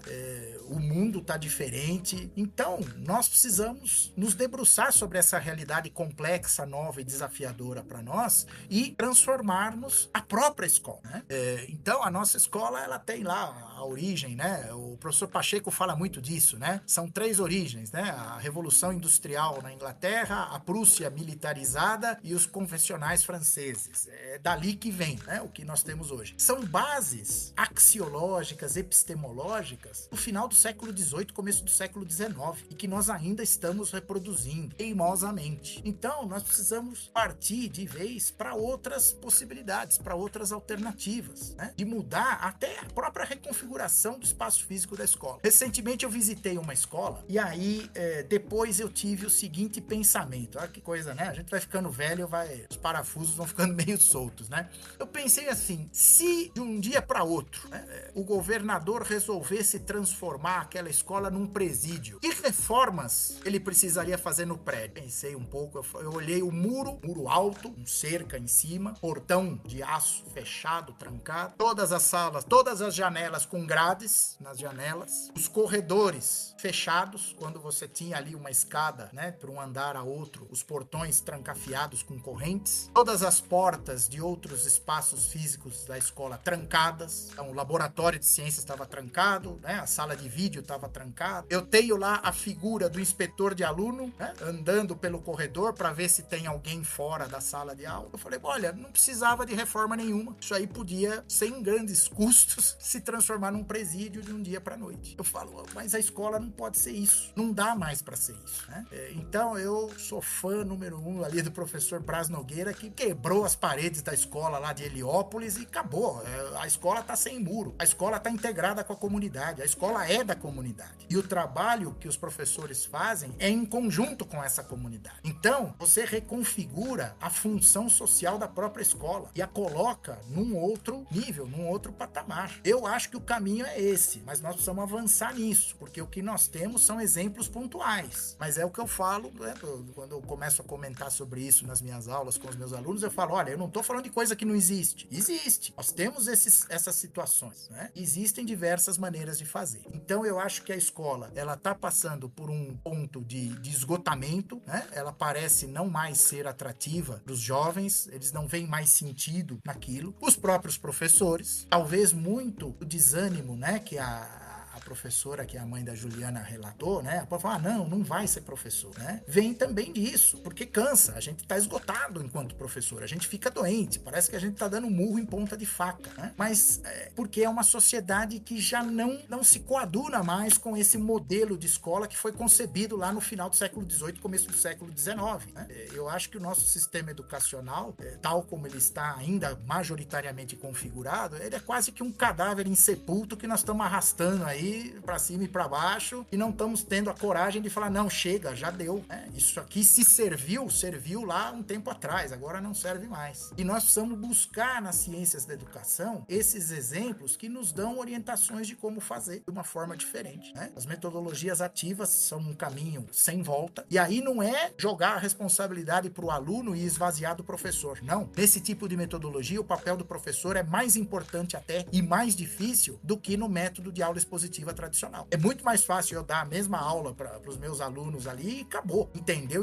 O mundo está diferente. Então, nós precisamos nos debruçar sobre essa realidade complexa, nova e desafiadora para nós e transformarmos a própria escola, né? Então, a nossa escola, ela tem lá a origem, né? O professor Pacheco fala muito disso, né? São 3 origens, né? A Revolução Industrial na Inglaterra, a Prússia militarizada e os confessionais franceses. É dali que vem, né? O que nós temos hoje. São bases axiológicas, epistemológicas do final do século XVIII, começo do século XIX, e que nós ainda estamos reproduzindo reproduzindo teimosamente. Então, nós precisamos partir de vez para outras possibilidades, para outras alternativas, né? De mudar até a própria reconfiguração do espaço físico da escola. Recentemente eu visitei uma escola e aí depois eu tive o seguinte pensamento. Olha que coisa, né? A gente vai ficando velho, os parafusos vão ficando meio soltos, né? Eu pensei assim, se de um dia para outro, né, o governador resolvesse transformar aquela escola num presídio, que reformas ele precisaria fazer no prédio? Pensei um pouco, eu olhei o muro alto, um cerca em cima, portão de aço fechado, trancado, todas as salas, todas as janelas com grades nas janelas, os corredores fechados, quando você tinha ali uma escada, né, para um andar a outro, os portões trancafiados com correntes, todas as portas de outros espaços físicos da escola trancadas, então o laboratório de ciências estava trancado, né, a sala de vídeo estava trancada, eu tenho lá a figura do inspetor de aluno, né, andando pelo corredor para ver se tem alguém fora da sala de aula. Eu falei, olha, não precisava de reforma nenhuma, isso aí podia, sem grandes custos, se transformar num presídio de um dia para noite. Eu falo, mas a escola não pode ser isso, não dá mais para ser isso, né? Então eu sou fã número 1 ali do professor Braz Nogueira, que quebrou as paredes da escola lá de Heliópolis e acabou. A escola tá sem muro, a escola tá integrada com a comunidade, a escola é da comunidade. E o trabalho que os professores fazem é em conjunto com essa comunidade. Então, você reconfigura a função social da própria escola e a coloca num outro nível, num outro patamar. Eu acho que o caminho é esse, mas nós precisamos avançar nisso, porque o que nós temos são exemplos pontuais. Mas é o que eu falo, né, quando eu começo a comentar sobre isso nas minhas aulas com os meus alunos, eu falo, olha, eu não estou falando de coisa que não existe. Existe. Nós temos essas situações, né? Existem diversas maneiras de fazer. Então, eu acho que a escola, ela está passando por um ponto de esgotamento, né? Ela parece não mais ser atrativa para os jovens, eles não veem mais sentido naquilo. Os próprios professores, talvez muito o desânimo, né, que a professora, que é a mãe da Juliana relatou, né? A falar, não vai ser professor, né? Vem também disso, porque cansa, a gente tá esgotado enquanto professor, a gente fica doente, parece que a gente tá dando murro em ponta de faca, né? Mas porque é uma sociedade que já não se coaduna mais com esse modelo de escola que foi concebido lá no final do século XVIII, começo do século XIX, né? Eu acho que o nosso sistema educacional, tal como ele está ainda majoritariamente configurado, ele é quase que um cadáver insepulto que nós estamos arrastando aí para cima e para baixo e não estamos tendo a coragem de falar, não, chega, já deu, né? Isso aqui se serviu lá um tempo atrás, agora não serve mais. E nós precisamos buscar nas ciências da educação esses exemplos que nos dão orientações de como fazer de uma forma diferente, né? As metodologias ativas são um caminho sem volta, e aí não é jogar a responsabilidade para o aluno e esvaziar do professor, não. Nesse tipo de metodologia, o papel do professor é mais importante até e mais difícil do que no método de aula expositiva tradicional. É muito mais fácil eu dar a mesma aula para os meus alunos ali e acabou. Entendeu,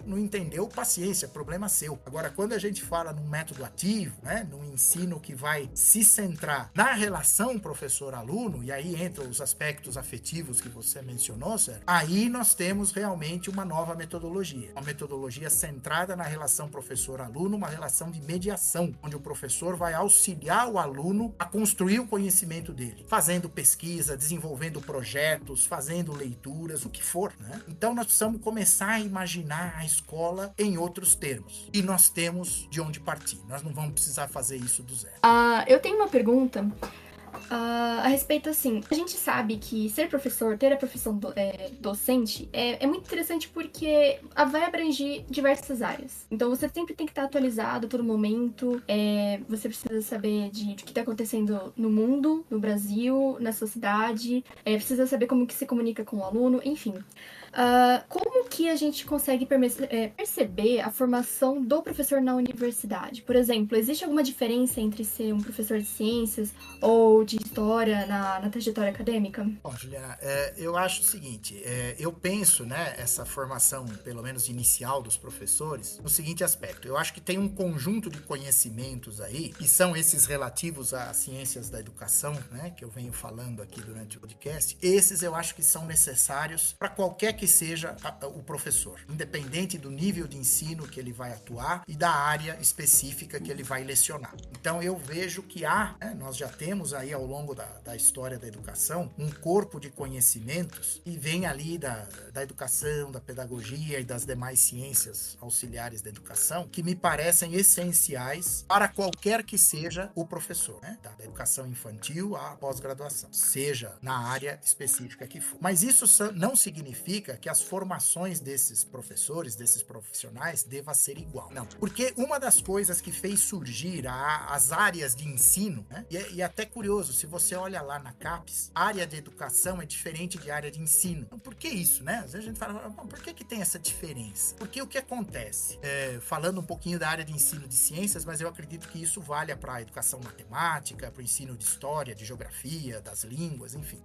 não entendeu, paciência, problema seu. Agora, quando a gente fala num método ativo, né, num ensino que vai se centrar na relação professor-aluno, e aí entram os aspectos afetivos que você mencionou, Sérgio, aí nós temos realmente uma nova metodologia. Uma metodologia centrada na relação professor-aluno, uma relação de mediação, onde o professor vai auxiliar o aluno a construir o conhecimento dele, fazendo pesquisa, desenvolvendo projetos, fazendo leituras, o que for, né? Então nós precisamos começar a imaginar a escola em outros termos. E nós temos de onde partir. Nós não vamos precisar fazer isso do zero. Eu tenho uma pergunta a respeito, assim, a gente sabe que ser professor, ter a profissão docente é muito interessante porque vai abranger diversas áreas. Então você sempre tem que estar atualizado a todo momento, você precisa saber de que está acontecendo no mundo, no Brasil, na sua cidade, precisa saber como que se comunica com o aluno, enfim. Como que a gente consegue perceber a formação do professor na universidade? Por exemplo, existe alguma diferença entre ser um professor de ciências ou de história na trajetória acadêmica? Bom, Juliana, eu acho o seguinte, eu penso, né, essa formação, pelo menos inicial dos professores, no seguinte aspecto. Eu acho que tem um conjunto de conhecimentos aí, que são esses relativos às ciências da educação, né, que eu venho falando aqui durante o podcast. Esses eu acho que são necessários para qualquer que que seja o professor, independente do nível de ensino que ele vai atuar e da área específica que ele vai lecionar. Então eu vejo que nós já temos aí ao longo da história da educação um corpo de conhecimentos que vem ali da educação, da pedagogia e das demais ciências auxiliares da educação, que me parecem essenciais para qualquer que seja o professor, né? Da educação infantil à pós-graduação, seja na área específica que for. Mas isso não significa que as formações desses professores, desses profissionais, deva ser igual. Não. Porque uma das coisas que fez surgir as áreas de ensino, né? E é até curioso, se você olha lá na CAPES, área de educação é diferente de área de ensino. Então, por que isso, né? Às vezes a gente fala, por que tem essa diferença? Porque o que acontece? Falando um pouquinho da área de ensino de ciências, mas eu acredito que isso valha para a educação matemática, para o ensino de história, de geografia, das línguas, enfim.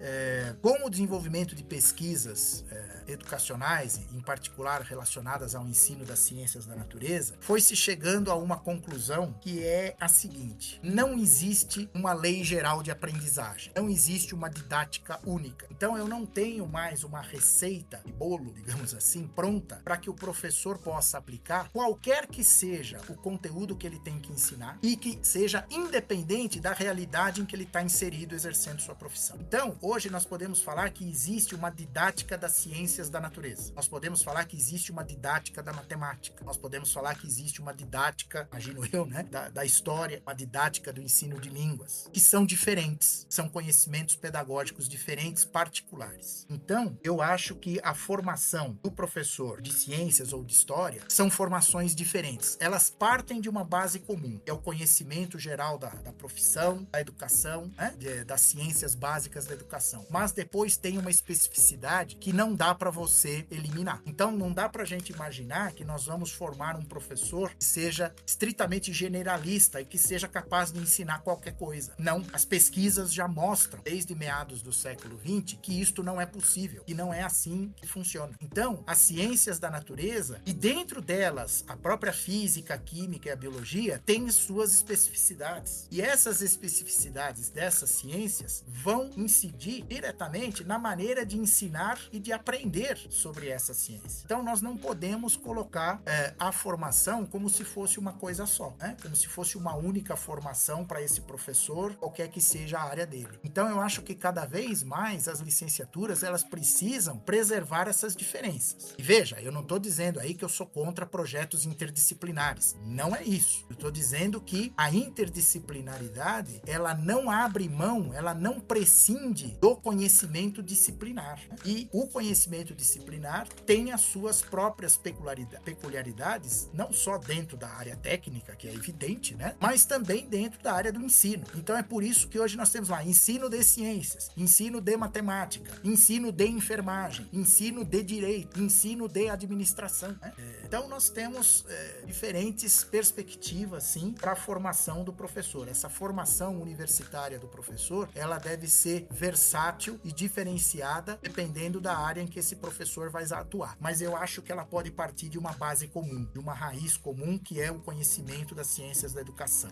Com o desenvolvimento de pesquisas educacionais, em particular relacionadas ao ensino das ciências da natureza, foi-se chegando a uma conclusão que é a seguinte: não existe uma lei geral de aprendizagem, não existe uma didática única. Então eu não tenho mais uma receita de bolo, digamos assim, pronta para que o professor possa aplicar qualquer que seja o conteúdo que ele tem que ensinar e que seja independente da realidade em que ele está inserido exercendo sua profissão. Então, hoje nós podemos falar que existe uma didática das ciências da natureza. Nós podemos falar que existe uma didática da matemática. Nós podemos falar que existe uma didática, imagino eu, né, da história, uma didática do ensino de línguas, que são diferentes, são conhecimentos pedagógicos diferentes, particulares. Então, eu acho que a formação do professor de ciências ou de história são formações diferentes. Elas partem de uma base comum, é o conhecimento geral da profissão, da educação, né, das ciências básicas da educação. Mas depois tem uma especificidade que não dá para você eliminar. Então, não dá para a gente imaginar que nós vamos formar um professor que seja estritamente generalista e que seja capaz de ensinar qualquer coisa. Não, as pesquisas já mostram, desde meados do século XX, que isto não é possível, e não é assim que funciona. Então, as ciências da natureza, e dentro delas, a própria física, a química e a biologia, têm suas especificidades. E essas especificidades dessas ciências vão incidir diretamente na maneira de ensinar e de aprender sobre essa ciência. Então, nós não podemos colocar a formação como se fosse uma coisa só, né? Como se fosse uma única formação para esse professor, qualquer que seja a área dele. Então, eu acho que cada vez mais as licenciaturas, elas precisam preservar essas diferenças. E veja, eu não estou dizendo aí que eu sou contra projetos interdisciplinares. Não é isso. Eu estou dizendo que a interdisciplinaridade, ela não abre mão, ela não prescinde do conhecimento disciplinar. E o conhecimento disciplinar tem as suas próprias peculiaridades, não só dentro da área técnica, que é evidente, né? Mas também dentro da área do ensino. Então é por isso que hoje nós temos lá ensino de ciências, ensino de matemática, ensino de enfermagem, ensino de direito, ensino de administração, né? Então nós temos diferentes perspectivas, sim, para a formação do professor. Essa formação universitária do professor, ela deve ser versátil e diferenciada dependendo da área em que esse professor vai atuar. Mas eu acho que ela pode partir de uma base comum, de uma raiz comum, que é o conhecimento das ciências da educação.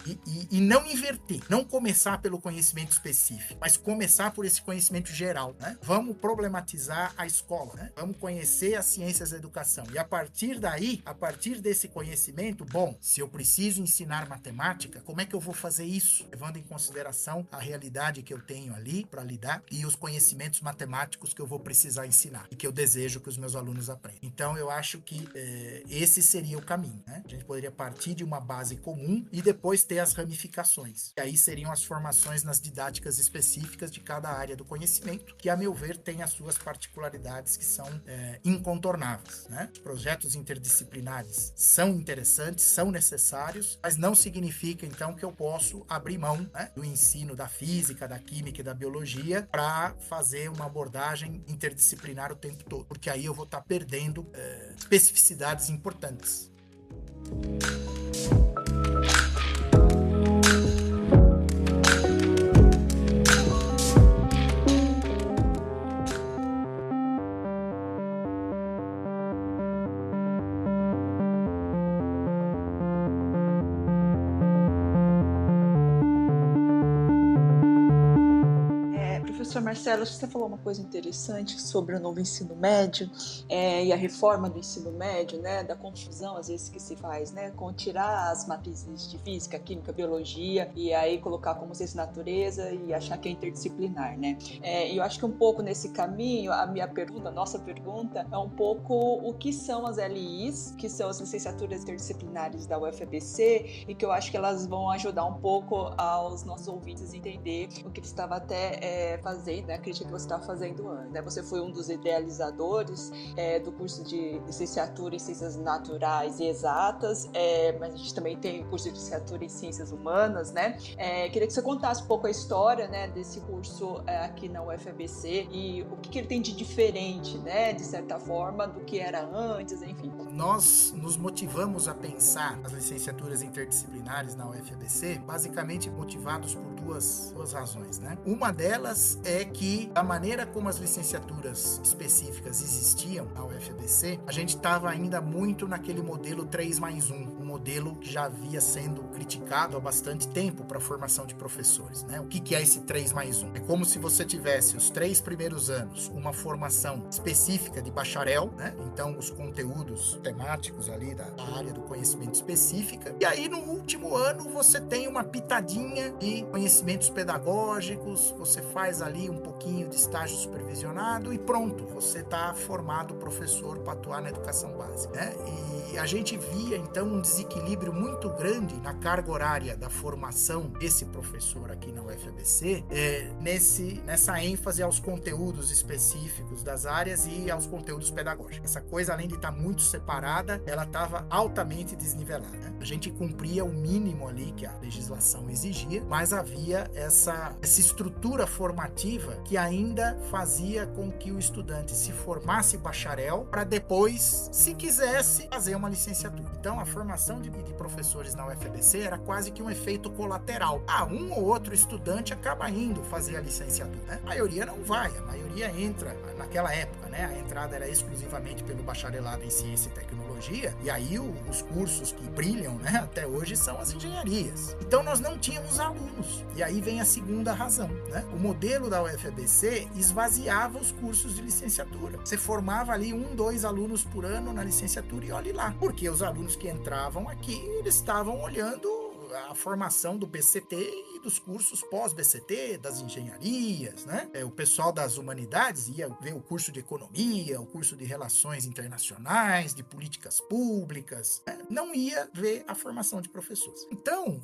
E não inverter, não começar pelo conhecimento específico, mas começar por esse conhecimento geral, né? Vamos problematizar a escola, né? Vamos conhecer as ciências da educação. E a partir daí, a partir desse conhecimento, bom, se eu preciso ensinar matemática, como é que eu vou fazer isso? Levando em consideração a realidade que eu tenho ali para lidar e os conhecimentos matemáticos que eu vou precisar ensinar e que eu desejo que os meus alunos aprendam. Então, eu acho que esse seria o caminho, né? A gente poderia partir de uma base comum e depois ter as ramificações. E aí seriam as formações nas didáticas específicas de cada área do conhecimento, que, a meu ver, tem as suas particularidades que são incontornáveis, né? Os projetos interdisciplinares são interessantes, são necessários, mas não significa, então, que eu posso abrir mão, né, do ensino da física, da química e da biologia para fazer uma abordagem interdisciplinar o tempo todo, porque aí eu vou estar perdendo especificidades importantes. Professor Marcelo, acho que você falou uma coisa interessante sobre o novo ensino médio e a reforma do ensino médio, né, da confusão às vezes que se faz, né, com tirar as matrizes de física, química, biologia e aí colocar como ciência e natureza e achar que é interdisciplinar, né? E eu acho que um pouco nesse caminho, a nossa pergunta é um pouco o que são as LIs, que são as licenciaturas interdisciplinares da UFABC, e que eu acho que elas vão ajudar um pouco aos nossos ouvintes a entender o que você estava até fazendo, né, a crítica que você estava fazendo antes, né? Você foi um dos idealizadores do curso de licenciatura em Ciências Naturais e Exatas, mas a gente também tem o curso de licenciatura em Ciências Humanas, né? Queria que você contasse um pouco a história, né, desse curso aqui na UFABC e o que ele tem de diferente, né, de certa forma, do que era antes, enfim. Nós nos motivamos a pensar as licenciaturas interdisciplinares na UFABC, basicamente motivados por duas razões, né? Uma delas é que, da maneira como as licenciaturas específicas existiam na UFABC, a gente estava ainda muito naquele modelo 3+1, um modelo que já havia sendo criticado há bastante tempo para a formação de professores, né? O que é esse 3+1? É como se você tivesse os 3 primeiros anos uma formação específica de bacharel, né? Então, os conteúdos temáticos ali da área do conhecimento específica, e aí no último ano você tem uma pitadinha de conhecimentos pedagógicos, você faz ali um pouquinho de estágio supervisionado e pronto, você está formado professor para atuar na educação básica, né? E a gente via então um desequilíbrio muito grande na carga horária da formação desse professor aqui na UFABC, nessa ênfase aos conteúdos específicos das áreas e aos conteúdos pedagógicos. Essa coisa, além de estar muito separada, ela estava altamente desnivelada, né? A gente cumpria o mínimo ali que a legislação exigia, mas havia essa estrutura formativa que ainda fazia com que o estudante se formasse bacharel para depois, se quisesse, fazer uma licenciatura. Então, a formação de professores na UFABC era quase que um efeito colateral. Um ou outro estudante acaba indo fazer a licenciatura, né? A maioria não vai, a maioria entra, naquela época, né? A entrada era exclusivamente pelo bacharelado em ciência e tecnologia, e aí os cursos que brilham, né, até hoje são as engenharias. Então, nós não tínhamos alunos, e aí vem a segunda razão, né? O modelo da UFABC esvaziava os cursos de licenciatura. Você formava ali 2 alunos por ano na licenciatura e olhe lá, porque os alunos que entravam aqui, eles estavam olhando a formação do BCT e dos cursos pós-BCT, das engenharias, né? O pessoal das humanidades ia ver o curso de economia, o curso de relações internacionais, de políticas públicas, né? Não ia ver a formação de professores. Então,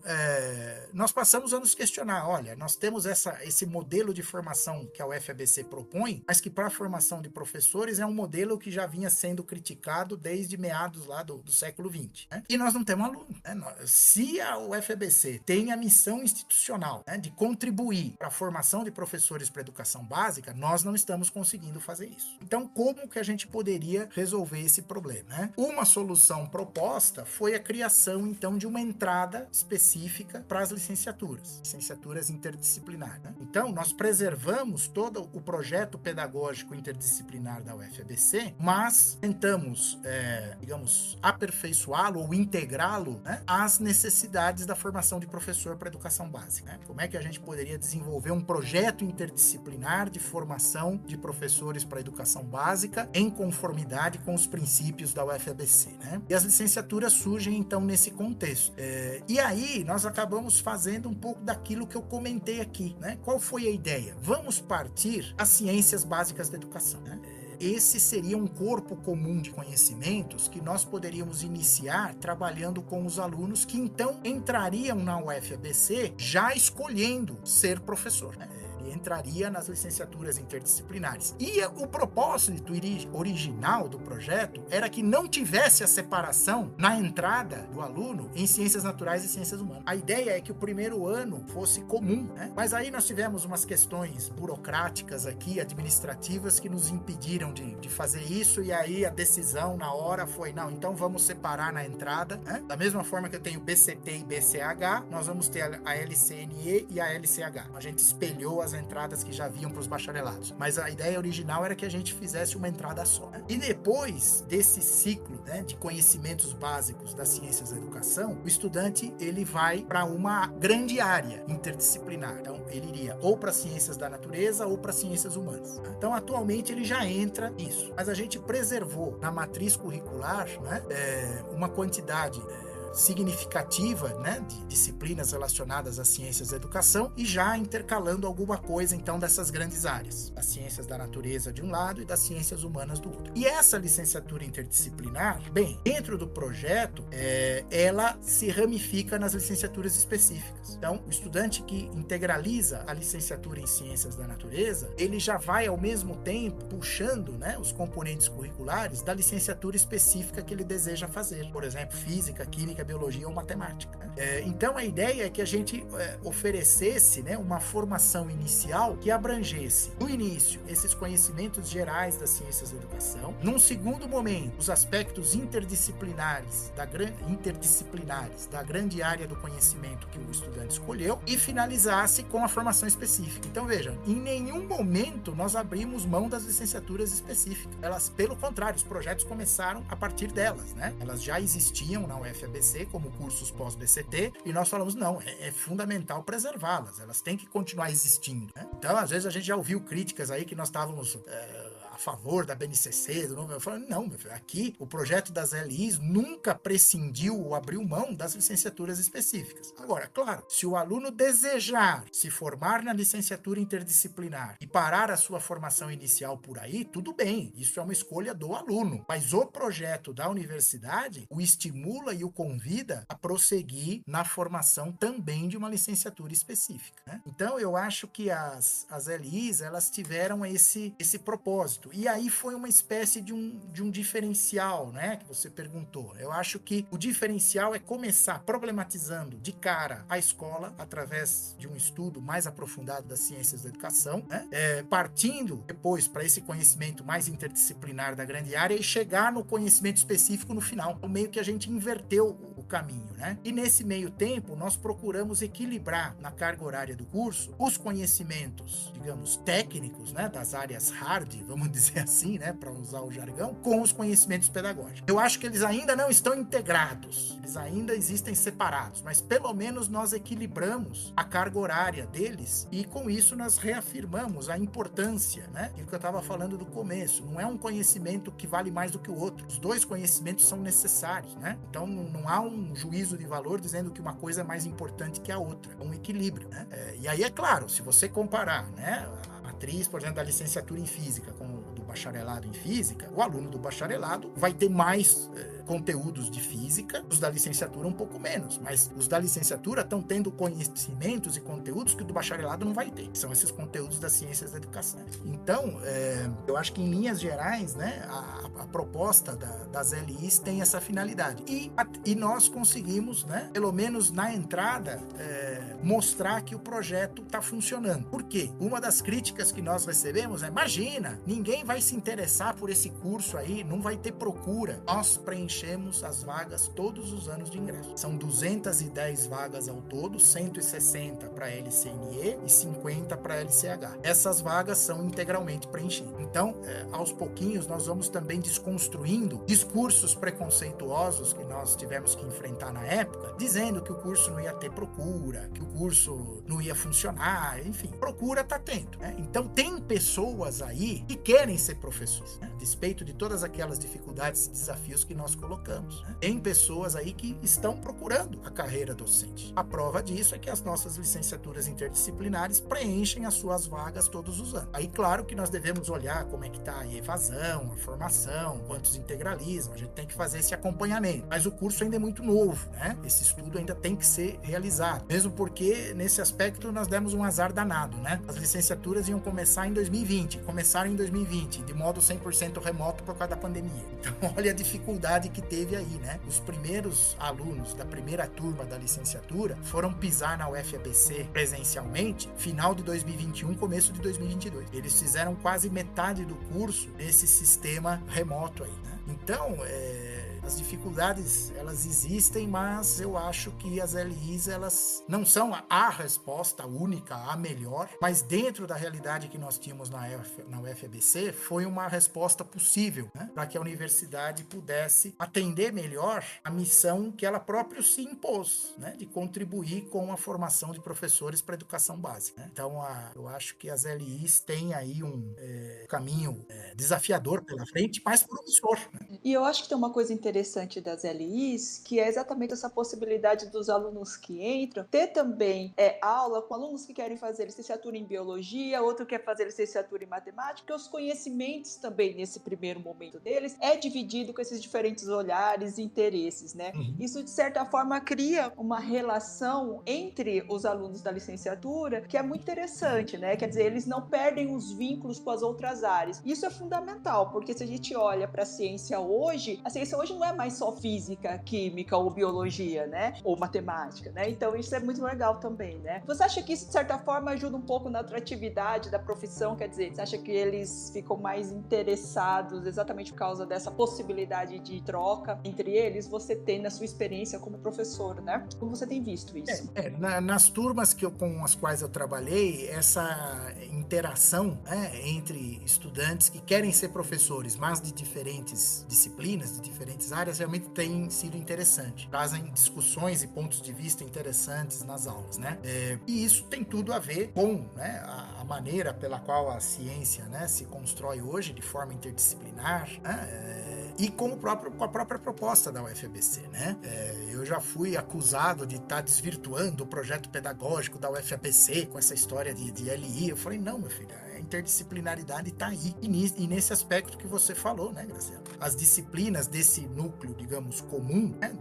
nós passamos a nos questionar, olha, nós temos esse modelo de formação que a UFABC propõe, mas que para a formação de professores é um modelo que já vinha sendo criticado desde meados lá do século XX, né? E nós não temos aluno, né? Se a UFABC tem a missão institucional, né, de contribuir para a formação de professores para a educação básica, nós não estamos conseguindo fazer isso. Então, como que a gente poderia resolver esse problema, né? Uma solução proposta foi a criação, então, de uma entrada específica para as licenciaturas interdisciplinares, né? Então, nós preservamos todo o projeto pedagógico interdisciplinar da UFABC, mas tentamos, digamos, aperfeiçoá-lo ou integrá-lo, né, às necessidades da formação de professor para a educação básica, né? Como é que a gente poderia desenvolver um projeto interdisciplinar de formação de professores para a educação básica em conformidade com os princípios da UFABC, né? E as licenciaturas surgem, então, nesse contexto. E aí, nós acabamos fazendo um pouco daquilo que eu comentei aqui, né? Qual foi a ideia? Vamos partir às ciências básicas da educação, né? Esse seria um corpo comum de conhecimentos que nós poderíamos iniciar trabalhando com os alunos que então entrariam na UFABC já escolhendo ser professor, né? Ele entraria nas licenciaturas interdisciplinares. E o propósito original do projeto era que não tivesse a separação na entrada do aluno em ciências naturais e ciências humanas. A ideia é que o primeiro ano fosse comum, né? Mas aí nós tivemos umas questões burocráticas aqui, administrativas, que nos impediram de fazer isso, e aí a decisão na hora foi, não, então vamos separar na entrada, né? Da mesma forma que eu tenho BCT e BCH, nós vamos ter a LCNE e a LCH. A gente espelhou as outras entradas que já haviam para os bacharelados. Mas a ideia original era que a gente fizesse uma entrada só, né? E depois desse ciclo, né, de conhecimentos básicos das ciências da educação, o estudante ele vai para uma grande área interdisciplinar. Então, ele iria ou para ciências da natureza ou para ciências humanas. Então, atualmente, ele já entra nisso. Mas a gente preservou na matriz curricular, né, uma quantidade significativa, né, de disciplinas relacionadas às ciências da educação e já intercalando alguma coisa, então, dessas grandes áreas, das ciências da natureza de um lado e das ciências humanas do outro. E essa licenciatura interdisciplinar, bem, dentro do projeto, ela se ramifica nas licenciaturas específicas. Então, o estudante que integraliza a licenciatura em ciências da natureza, ele já vai, ao mesmo tempo, puxando, né, os componentes curriculares da licenciatura específica que ele deseja fazer. Por exemplo, física, química, biologia ou matemática, né? Então a ideia é que a gente oferecesse, né, uma formação inicial que abrangesse, no início, esses conhecimentos gerais das ciências da educação, num segundo momento, os aspectos interdisciplinares da grande área do conhecimento que o estudante escolheu e finalizasse com a formação específica. Então veja, em nenhum momento nós abrimos mão das licenciaturas específicas. Elas, pelo contrário, os projetos começaram a partir delas, né? Elas já existiam na UFABC como cursos pós-BCT, e nós falamos, não, é fundamental preservá-las, elas têm que continuar existindo, né? Então, às vezes a gente já ouviu críticas aí que nós estávamos a favor da BNCC, eu falo, não, meu filho, aqui o projeto das LIs nunca prescindiu ou abriu mão das licenciaturas específicas. Agora, claro, se o aluno desejar se formar na licenciatura interdisciplinar e parar a sua formação inicial por aí, tudo bem, isso é uma escolha do aluno, mas o projeto da universidade o estimula e o convida a prosseguir na formação também de uma licenciatura específica, né? Então, eu acho que as LIs, elas tiveram esse propósito. E aí foi uma espécie de um diferencial, né, que você perguntou. Eu acho que o diferencial é começar problematizando de cara a escola, através de um estudo mais aprofundado das ciências da educação, né, partindo depois para esse conhecimento mais interdisciplinar da grande área e chegar no conhecimento específico no final. O meio que a gente inverteu o caminho, né? E nesse meio tempo, nós procuramos equilibrar na carga horária do curso os conhecimentos, digamos, técnicos, né, das áreas hard, vamos dizer assim, né, para usar o jargão, com os conhecimentos pedagógicos. Eu acho que eles ainda não estão integrados, eles ainda existem separados, mas pelo menos nós equilibramos a carga horária deles e com isso nós reafirmamos a importância, né, aquilo que eu estava falando do começo. Não é um conhecimento que vale mais do que o outro, os dois conhecimentos são necessários, né? Então não há um juízo de valor dizendo que uma coisa é mais importante que a outra, é um equilíbrio, né? E aí é claro, se você comparar, né, a matriz, por exemplo, da licenciatura em física com o do bacharelado em física, o aluno do bacharelado vai ter mais conteúdos de física, os da licenciatura um pouco menos, mas os da licenciatura estão tendo conhecimentos e conteúdos que o do bacharelado não vai ter, são esses conteúdos das ciências da educação. Então, eu acho que em linhas gerais, né, a proposta das LIs tem essa finalidade, e nós conseguimos, né, pelo menos na entrada, mostrar que o projeto está funcionando. Por quê? Uma das críticas que nós recebemos é, imagina, ninguém vai se interessar por esse curso aí, não vai ter procura. Nós preenchemos as vagas todos os anos de ingresso. São 210 vagas ao todo, 160 para LCNE e 50 para LCH. Essas vagas são integralmente preenchidas. Então, aos pouquinhos, nós vamos também desconstruindo discursos preconceituosos que nós tivemos que enfrentar na época, dizendo que o curso não ia ter procura, que o curso não ia funcionar, enfim, procura tá tendo, né? Então tem pessoas aí que querem ser professores, né? A despeito de todas aquelas dificuldades e desafios que nós colocamos, né? Tem pessoas aí que estão procurando a carreira docente. A prova disso é que as nossas licenciaturas interdisciplinares preenchem as suas vagas todos os anos. Aí, claro que nós devemos olhar como é que tá a evasão, a formação, quantos integralizam, a gente tem que fazer esse acompanhamento, mas o curso ainda é muito novo, né? Esse estudo ainda tem que ser realizado, mesmo porque nesse aspecto nós demos um azar danado, né? As licenciaturas iam começar em 2020, começaram em 2020, de modo 100% remoto por causa da pandemia. Então, olha a dificuldade que teve aí, né? Os primeiros alunos da primeira turma da licenciatura foram pisar na UFABC presencialmente final de 2021, começo de 2022. Eles fizeram quase metade do curso nesse sistema remoto aí, né? Então, as dificuldades, elas existem, mas eu acho que as LIs, elas não são a resposta única, a melhor, mas dentro da realidade que nós tínhamos na UFABC, foi uma resposta possível, né, para que a universidade pudesse atender melhor a missão que ela própria se impôs, né, de contribuir com a formação de professores para a educação básica, né? Então, eu acho que as LIs têm aí um caminho desafiador pela frente, mas promissor, né? E eu acho que tem uma coisa interessante das LIs, que é exatamente essa possibilidade dos alunos que entram ter também aula com alunos que querem fazer licenciatura em biologia, outro quer fazer licenciatura em matemática, e os conhecimentos também, nesse primeiro momento deles, é dividido com esses diferentes olhares e interesses, né? Isso, de certa forma, cria uma relação entre os alunos da licenciatura que é muito interessante, né? Quer dizer, eles não perdem os vínculos com as outras áreas. Isso é fundamental, porque se a gente olha para a ciência hoje não é mais só física, química ou biologia, né? Ou matemática, né? Então isso é muito legal também, né? Você acha que isso, de certa forma, ajuda um pouco na atratividade da profissão? Quer dizer, você acha que eles ficam mais interessados exatamente por causa dessa possibilidade de troca entre eles? Você tem na sua experiência como professor, né? Como você tem visto isso? Nas turmas com as quais eu trabalhei, essa interação, né, entre estudantes que querem ser professores, mas de diferentes disciplinas, de diferentes áreas, realmente tem sido interessante. Trazem discussões e pontos de vista interessantes nas aulas, né? E isso tem tudo a ver com, né, a maneira pela qual a ciência, né, se constrói hoje de forma interdisciplinar, né, e com a própria proposta da UFABC, né? Eu já fui acusado de estar desvirtuando o projeto pedagógico da UFABC com essa história de LI. Eu falei, não, meu filho, a interdisciplinaridade está aí. E nesse aspecto que você falou, né, Graciela? As disciplinas desse núcleo, digamos, comum, né,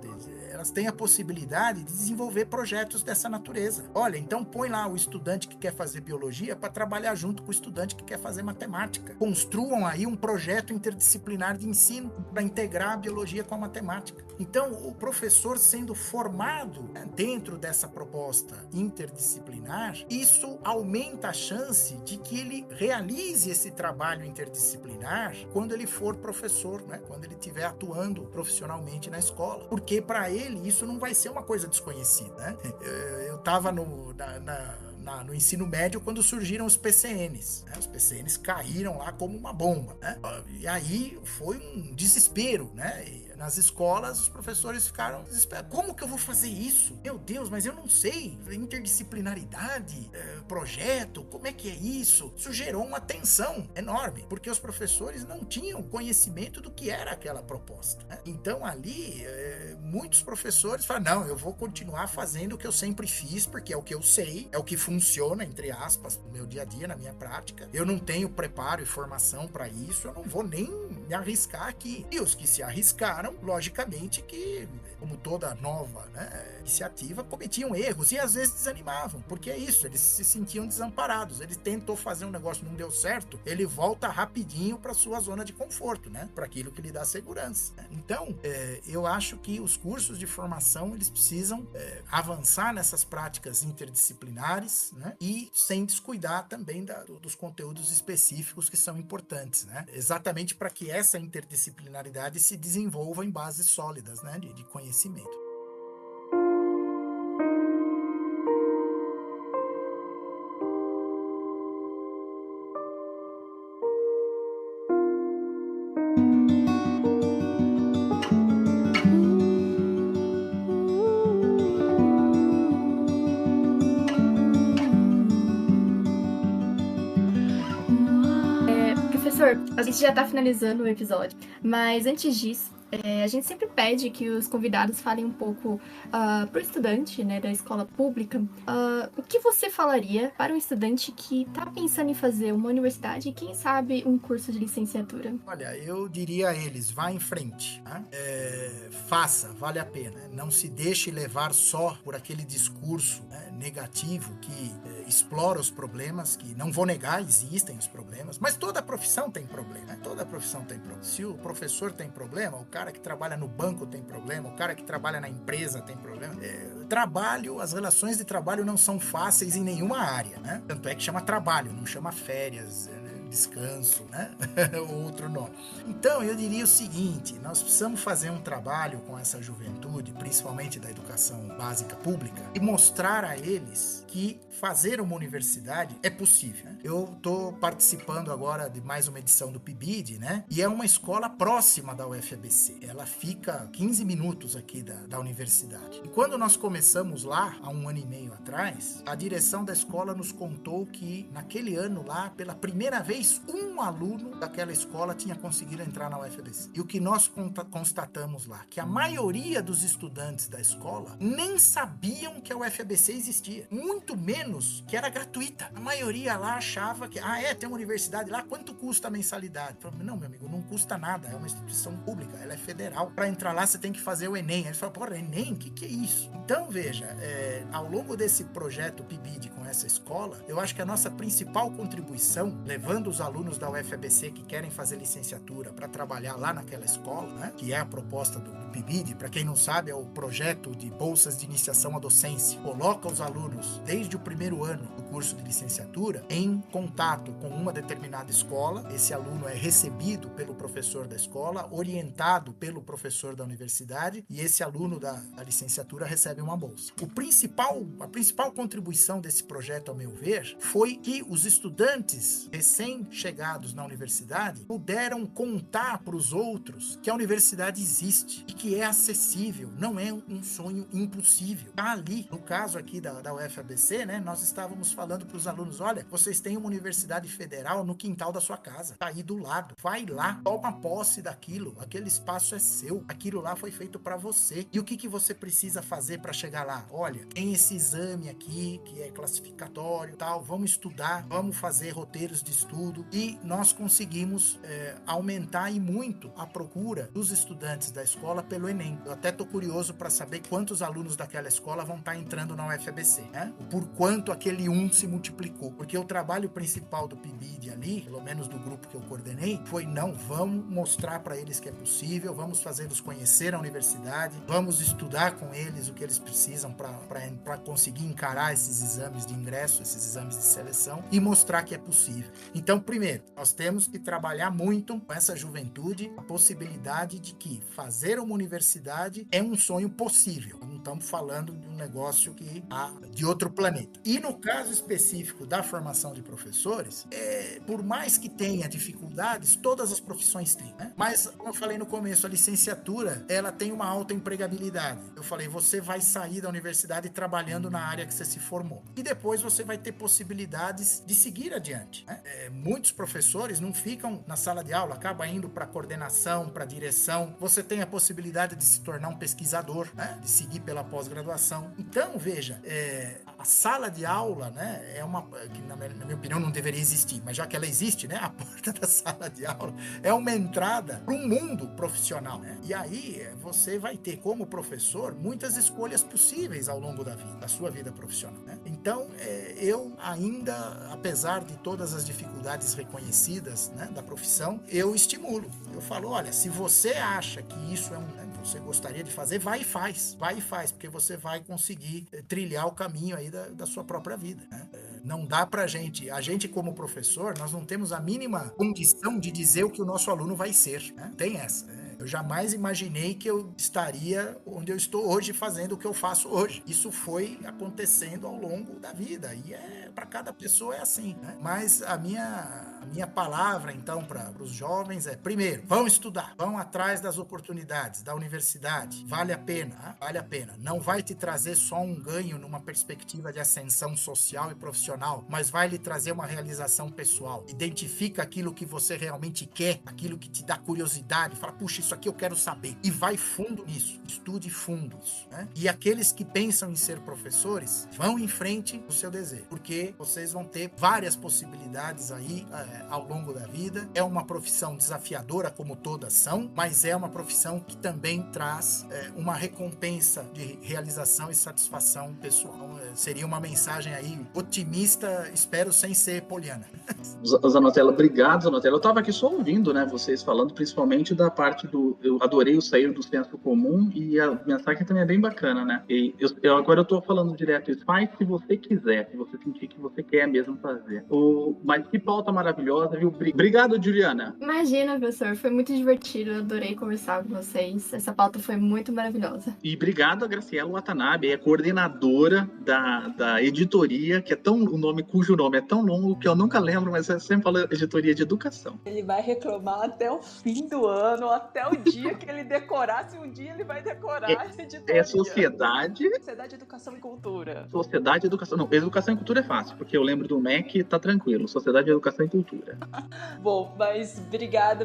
elas têm a possibilidade de desenvolver projetos dessa natureza. Olha, então põe lá o estudante que quer fazer biologia para trabalhar junto com o estudante que quer fazer matemática. Construam aí um projeto interdisciplinar de ensino para integrar a biologia com a matemática. Então, o professor sendo formado, né, dentro dessa proposta interdisciplinar, isso aumenta a chance de que ele realize esse trabalho interdisciplinar quando ele for professor, né, quando ele estiver atuando profissionalmente na escola. Porque para ele isso não vai ser uma coisa desconhecida, né? Eu estava no ensino médio quando surgiram os PCNs, né? Os PCNs caíram lá como uma bomba, né? E aí foi um desespero, né? Nas escolas, os professores ficaram desesperados. Como que eu vou fazer isso? Meu Deus, mas eu não sei. Interdisciplinaridade, projeto, como é que é isso? Isso gerou uma tensão enorme, porque os professores não tinham conhecimento do que era aquela proposta, né? Então, ali, muitos professores falaram, não, eu vou continuar fazendo o que eu sempre fiz, porque é o que eu sei, é o que funciona, entre aspas, no meu dia a dia, na minha prática. Eu não tenho preparo e formação para isso, eu não vou nem me arriscar aqui. E os que se arriscaram, logicamente que, como toda nova, né, iniciativa, cometiam erros e às vezes desanimavam, porque é isso, eles se sentiam desamparados. Ele tentou fazer um negócio, não deu certo, ele volta rapidinho para sua zona de conforto, né, para aquilo que lhe dá segurança, né? Então, eu acho que os cursos de formação, eles precisam avançar nessas práticas interdisciplinares, né, e sem descuidar também dos conteúdos específicos que são importantes, né, exatamente para que essa interdisciplinaridade se desenvolva em bases sólidas, né, de conhecimento. Professor, a gente já tá finalizando o episódio, mas antes disso, a gente sempre pede que os convidados falem um pouco para o estudante, né, da escola pública. O que você falaria para um estudante que está pensando em fazer uma universidade e, quem sabe, um curso de licenciatura? Olha, eu diria a eles, vá em frente, né? Faça, vale a pena. Não se deixe levar só por aquele discurso, né, negativo que explora os problemas, que não vou negar, existem os problemas, mas toda profissão tem problema, né? Toda profissão tem problema. Se o professor tem problema, o cara que trabalha no banco tem problema, o cara que trabalha na empresa tem problema. As relações de trabalho não são fáceis em nenhuma área, né? Tanto é que chama trabalho, não chama férias, descanso, né? Outro nome. Então, eu diria o seguinte, nós precisamos fazer um trabalho com essa juventude, principalmente da educação básica pública, e mostrar a eles que fazer uma universidade é possível, né? Eu estou participando agora de mais uma edição do PIBID, né? E é uma escola próxima da UFABC. Ela fica 15 minutos aqui da universidade. E quando nós começamos lá, há 1 ano e meio atrás, a direção da escola nos contou que naquele ano lá, pela primeira vez, um aluno daquela escola tinha conseguido entrar na UFABC. E o que nós constatamos lá? Que a maioria dos estudantes da escola nem sabiam que a UFABC existia. Muito menos que era gratuita. A maioria lá achava que, tem uma universidade lá, quanto custa a mensalidade? Eu falei, não, meu amigo, não custa nada, é uma instituição pública, ela é federal. Para entrar lá, você tem que fazer o Enem. Ele falou, porra, Enem? O que é isso? Então, veja, ao longo desse projeto PIBID com essa escola, eu acho que a nossa principal contribuição, levando os alunos da UFABC que querem fazer licenciatura para trabalhar lá naquela escola, né, que é a proposta do PIBID, para quem não sabe, é o projeto de bolsas de iniciação à docência. Coloca os alunos, desde o primeiro ano do curso de licenciatura, em contato com uma determinada escola. Esse aluno é recebido pelo professor da escola, orientado pelo professor da universidade, e esse aluno da licenciatura recebe uma bolsa. A principal contribuição desse projeto, ao meu ver, foi que os estudantes recém-chegados na universidade puderam contar para os outros que a universidade existe e que é acessível, não é um sonho impossível. Tá ali, no caso aqui da UFABC, né, nós estávamos falando para os alunos, olha, vocês têm uma universidade federal no quintal da sua casa, tá aí do lado, vai lá, toma posse daquilo, aquele espaço é seu, aquilo lá foi feito para você. E o que você precisa fazer para chegar lá? Olha, tem esse exame aqui, que é classificatório, tal, vamos estudar, vamos fazer roteiros de estudo, e nós conseguimos aumentar e muito a procura dos estudantes da escola pelo Enem. Eu até tô curioso para saber quantos alunos daquela escola vão estar entrando na UFABC, né? Por quanto aquele se multiplicou, porque o trabalho principal do PIBID ali, pelo menos do grupo que eu coordenei, foi vamos mostrar para eles que é possível, vamos fazê-los conhecer a universidade, vamos estudar com eles o que eles precisam para conseguir encarar esses exames de ingresso, esses exames de seleção, e mostrar que é possível. Então, primeiro, nós temos que trabalhar muito com essa juventude a possibilidade de que fazer uma universidade é um sonho possível. Não estamos falando de um negócio de outro planeta. E no caso específico da formação de professores, por mais que tenha dificuldades, todas as profissões têm, né? Mas, como eu falei no começo, a licenciatura, ela tem uma alta empregabilidade. Eu falei, você vai sair da universidade trabalhando na área que você se formou. E depois você vai ter possibilidades de seguir adiante, né? Muitos professores não ficam na sala de aula, acabam indo para coordenação, para direção. Você tem a possibilidade de se tornar um pesquisador, né? De seguir pela pós-graduação. Então, veja, a sala de aula, né, que na minha opinião não deveria existir, mas já que ela existe, né, a porta da sala de aula é uma entrada para um mundo profissional, né? E aí você vai ter como professor muitas escolhas possíveis ao longo da sua vida profissional, né? Então, eu ainda, apesar de todas as dificuldades reconhecidas, né, da profissão, eu estimulo. Eu falo, olha, se você acha que isso você gostaria de fazer, vai e faz, porque você vai conseguir trilhar o caminho aí da sua própria vida, né? Não dá a gente como professor, nós não temos a mínima condição de dizer o que o nosso aluno vai ser, né? Tem essa, Eu jamais imaginei que eu estaria onde eu estou hoje fazendo o que eu faço hoje. Isso foi acontecendo ao longo da vida e para cada pessoa é assim, né? Mas a minha palavra, então, para os jovens primeiro, vão estudar, vão atrás das oportunidades, da universidade, vale a pena, né? Vale a pena. Não vai te trazer só um ganho numa perspectiva de ascensão social e profissional, mas vai lhe trazer uma realização pessoal. Identifica aquilo que você realmente quer, aquilo que te dá curiosidade, fala, puxa, isso aqui eu quero saber, e vai fundo nisso, estude fundo isso, né? E aqueles que pensam em ser professores, vão em frente do seu desejo, porque vocês vão ter várias possibilidades aí ao longo da vida. É uma profissão desafiadora, como todas são, mas é uma profissão que também traz uma recompensa de realização e satisfação pessoal. Seria uma mensagem aí otimista, espero sem ser poliana. Zanotella, obrigado, Zanotella. Eu estava aqui só ouvindo, né, vocês falando principalmente da parte do eu adorei o sair do senso comum, e a mensagem também é bem bacana, né? E agora eu tô falando direto isso, faz se você quiser, se você sentir que você quer mesmo fazer. Mas que pauta maravilhosa, viu? Obrigado, Juliana. Imagina, professor, foi muito divertido, eu adorei conversar com vocês. Essa pauta foi muito maravilhosa. E obrigado a Graciela Watanabe, é coordenadora da editoria, que é o nome cujo nome é tão longo que eu nunca lembro, mas eu sempre falo editoria de educação. Ele vai reclamar até o fim do ano, até o dia que ele decorar, se um dia ele vai decorar essa editoria. Sociedade, Educação e Cultura. Sociedade, Educação. Não, Educação e Cultura é fácil, porque eu lembro do MEC, tá tranquilo. Sociedade, Educação e Cultura. Bom, mas obrigada,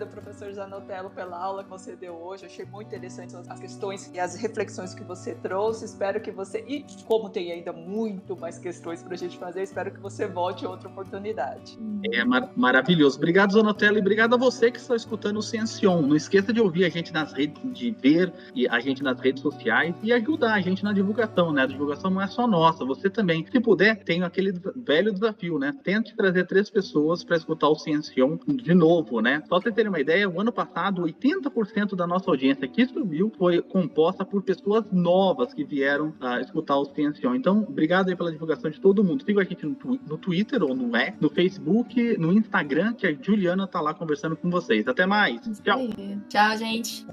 professor Zanotello, pela aula que você deu hoje. Eu achei muito interessante as questões e as reflexões que você trouxe. Espero que você... E como tem ainda muito mais questões pra gente fazer, espero que você volte em outra oportunidade. É maravilhoso. Obrigado, Zanotello, e obrigado a você que está escutando o Ciencion. Não esqueça de ouvir a gente nas redes, de ver a gente nas redes sociais e ajudar a gente na divulgação, né? A divulgação não é só nossa, você também. Se puder, tem aquele velho desafio, né? Tente trazer 3 pessoas para escutar o Ciencion de novo, né? Só pra vocês terem uma ideia, o ano passado, 80% da nossa audiência que subiu foi composta por pessoas novas que vieram escutar o Ciencion. Então, obrigado aí pela divulgação de todo mundo. Siga a gente no Twitter ou no Facebook, no Instagram, que a Juliana tá lá conversando com vocês. Até mais. Tchau. Tchau, gente.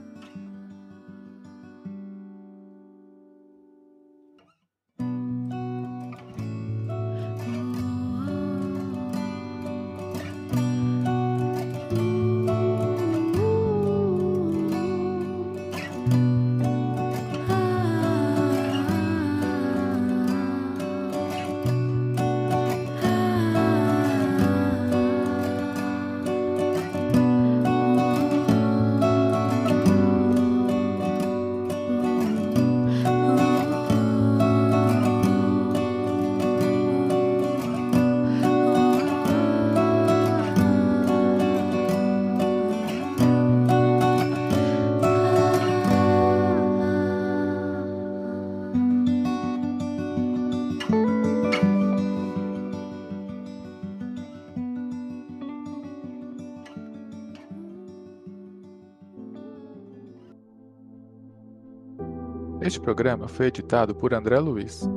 Este programa foi editado por André Luiz.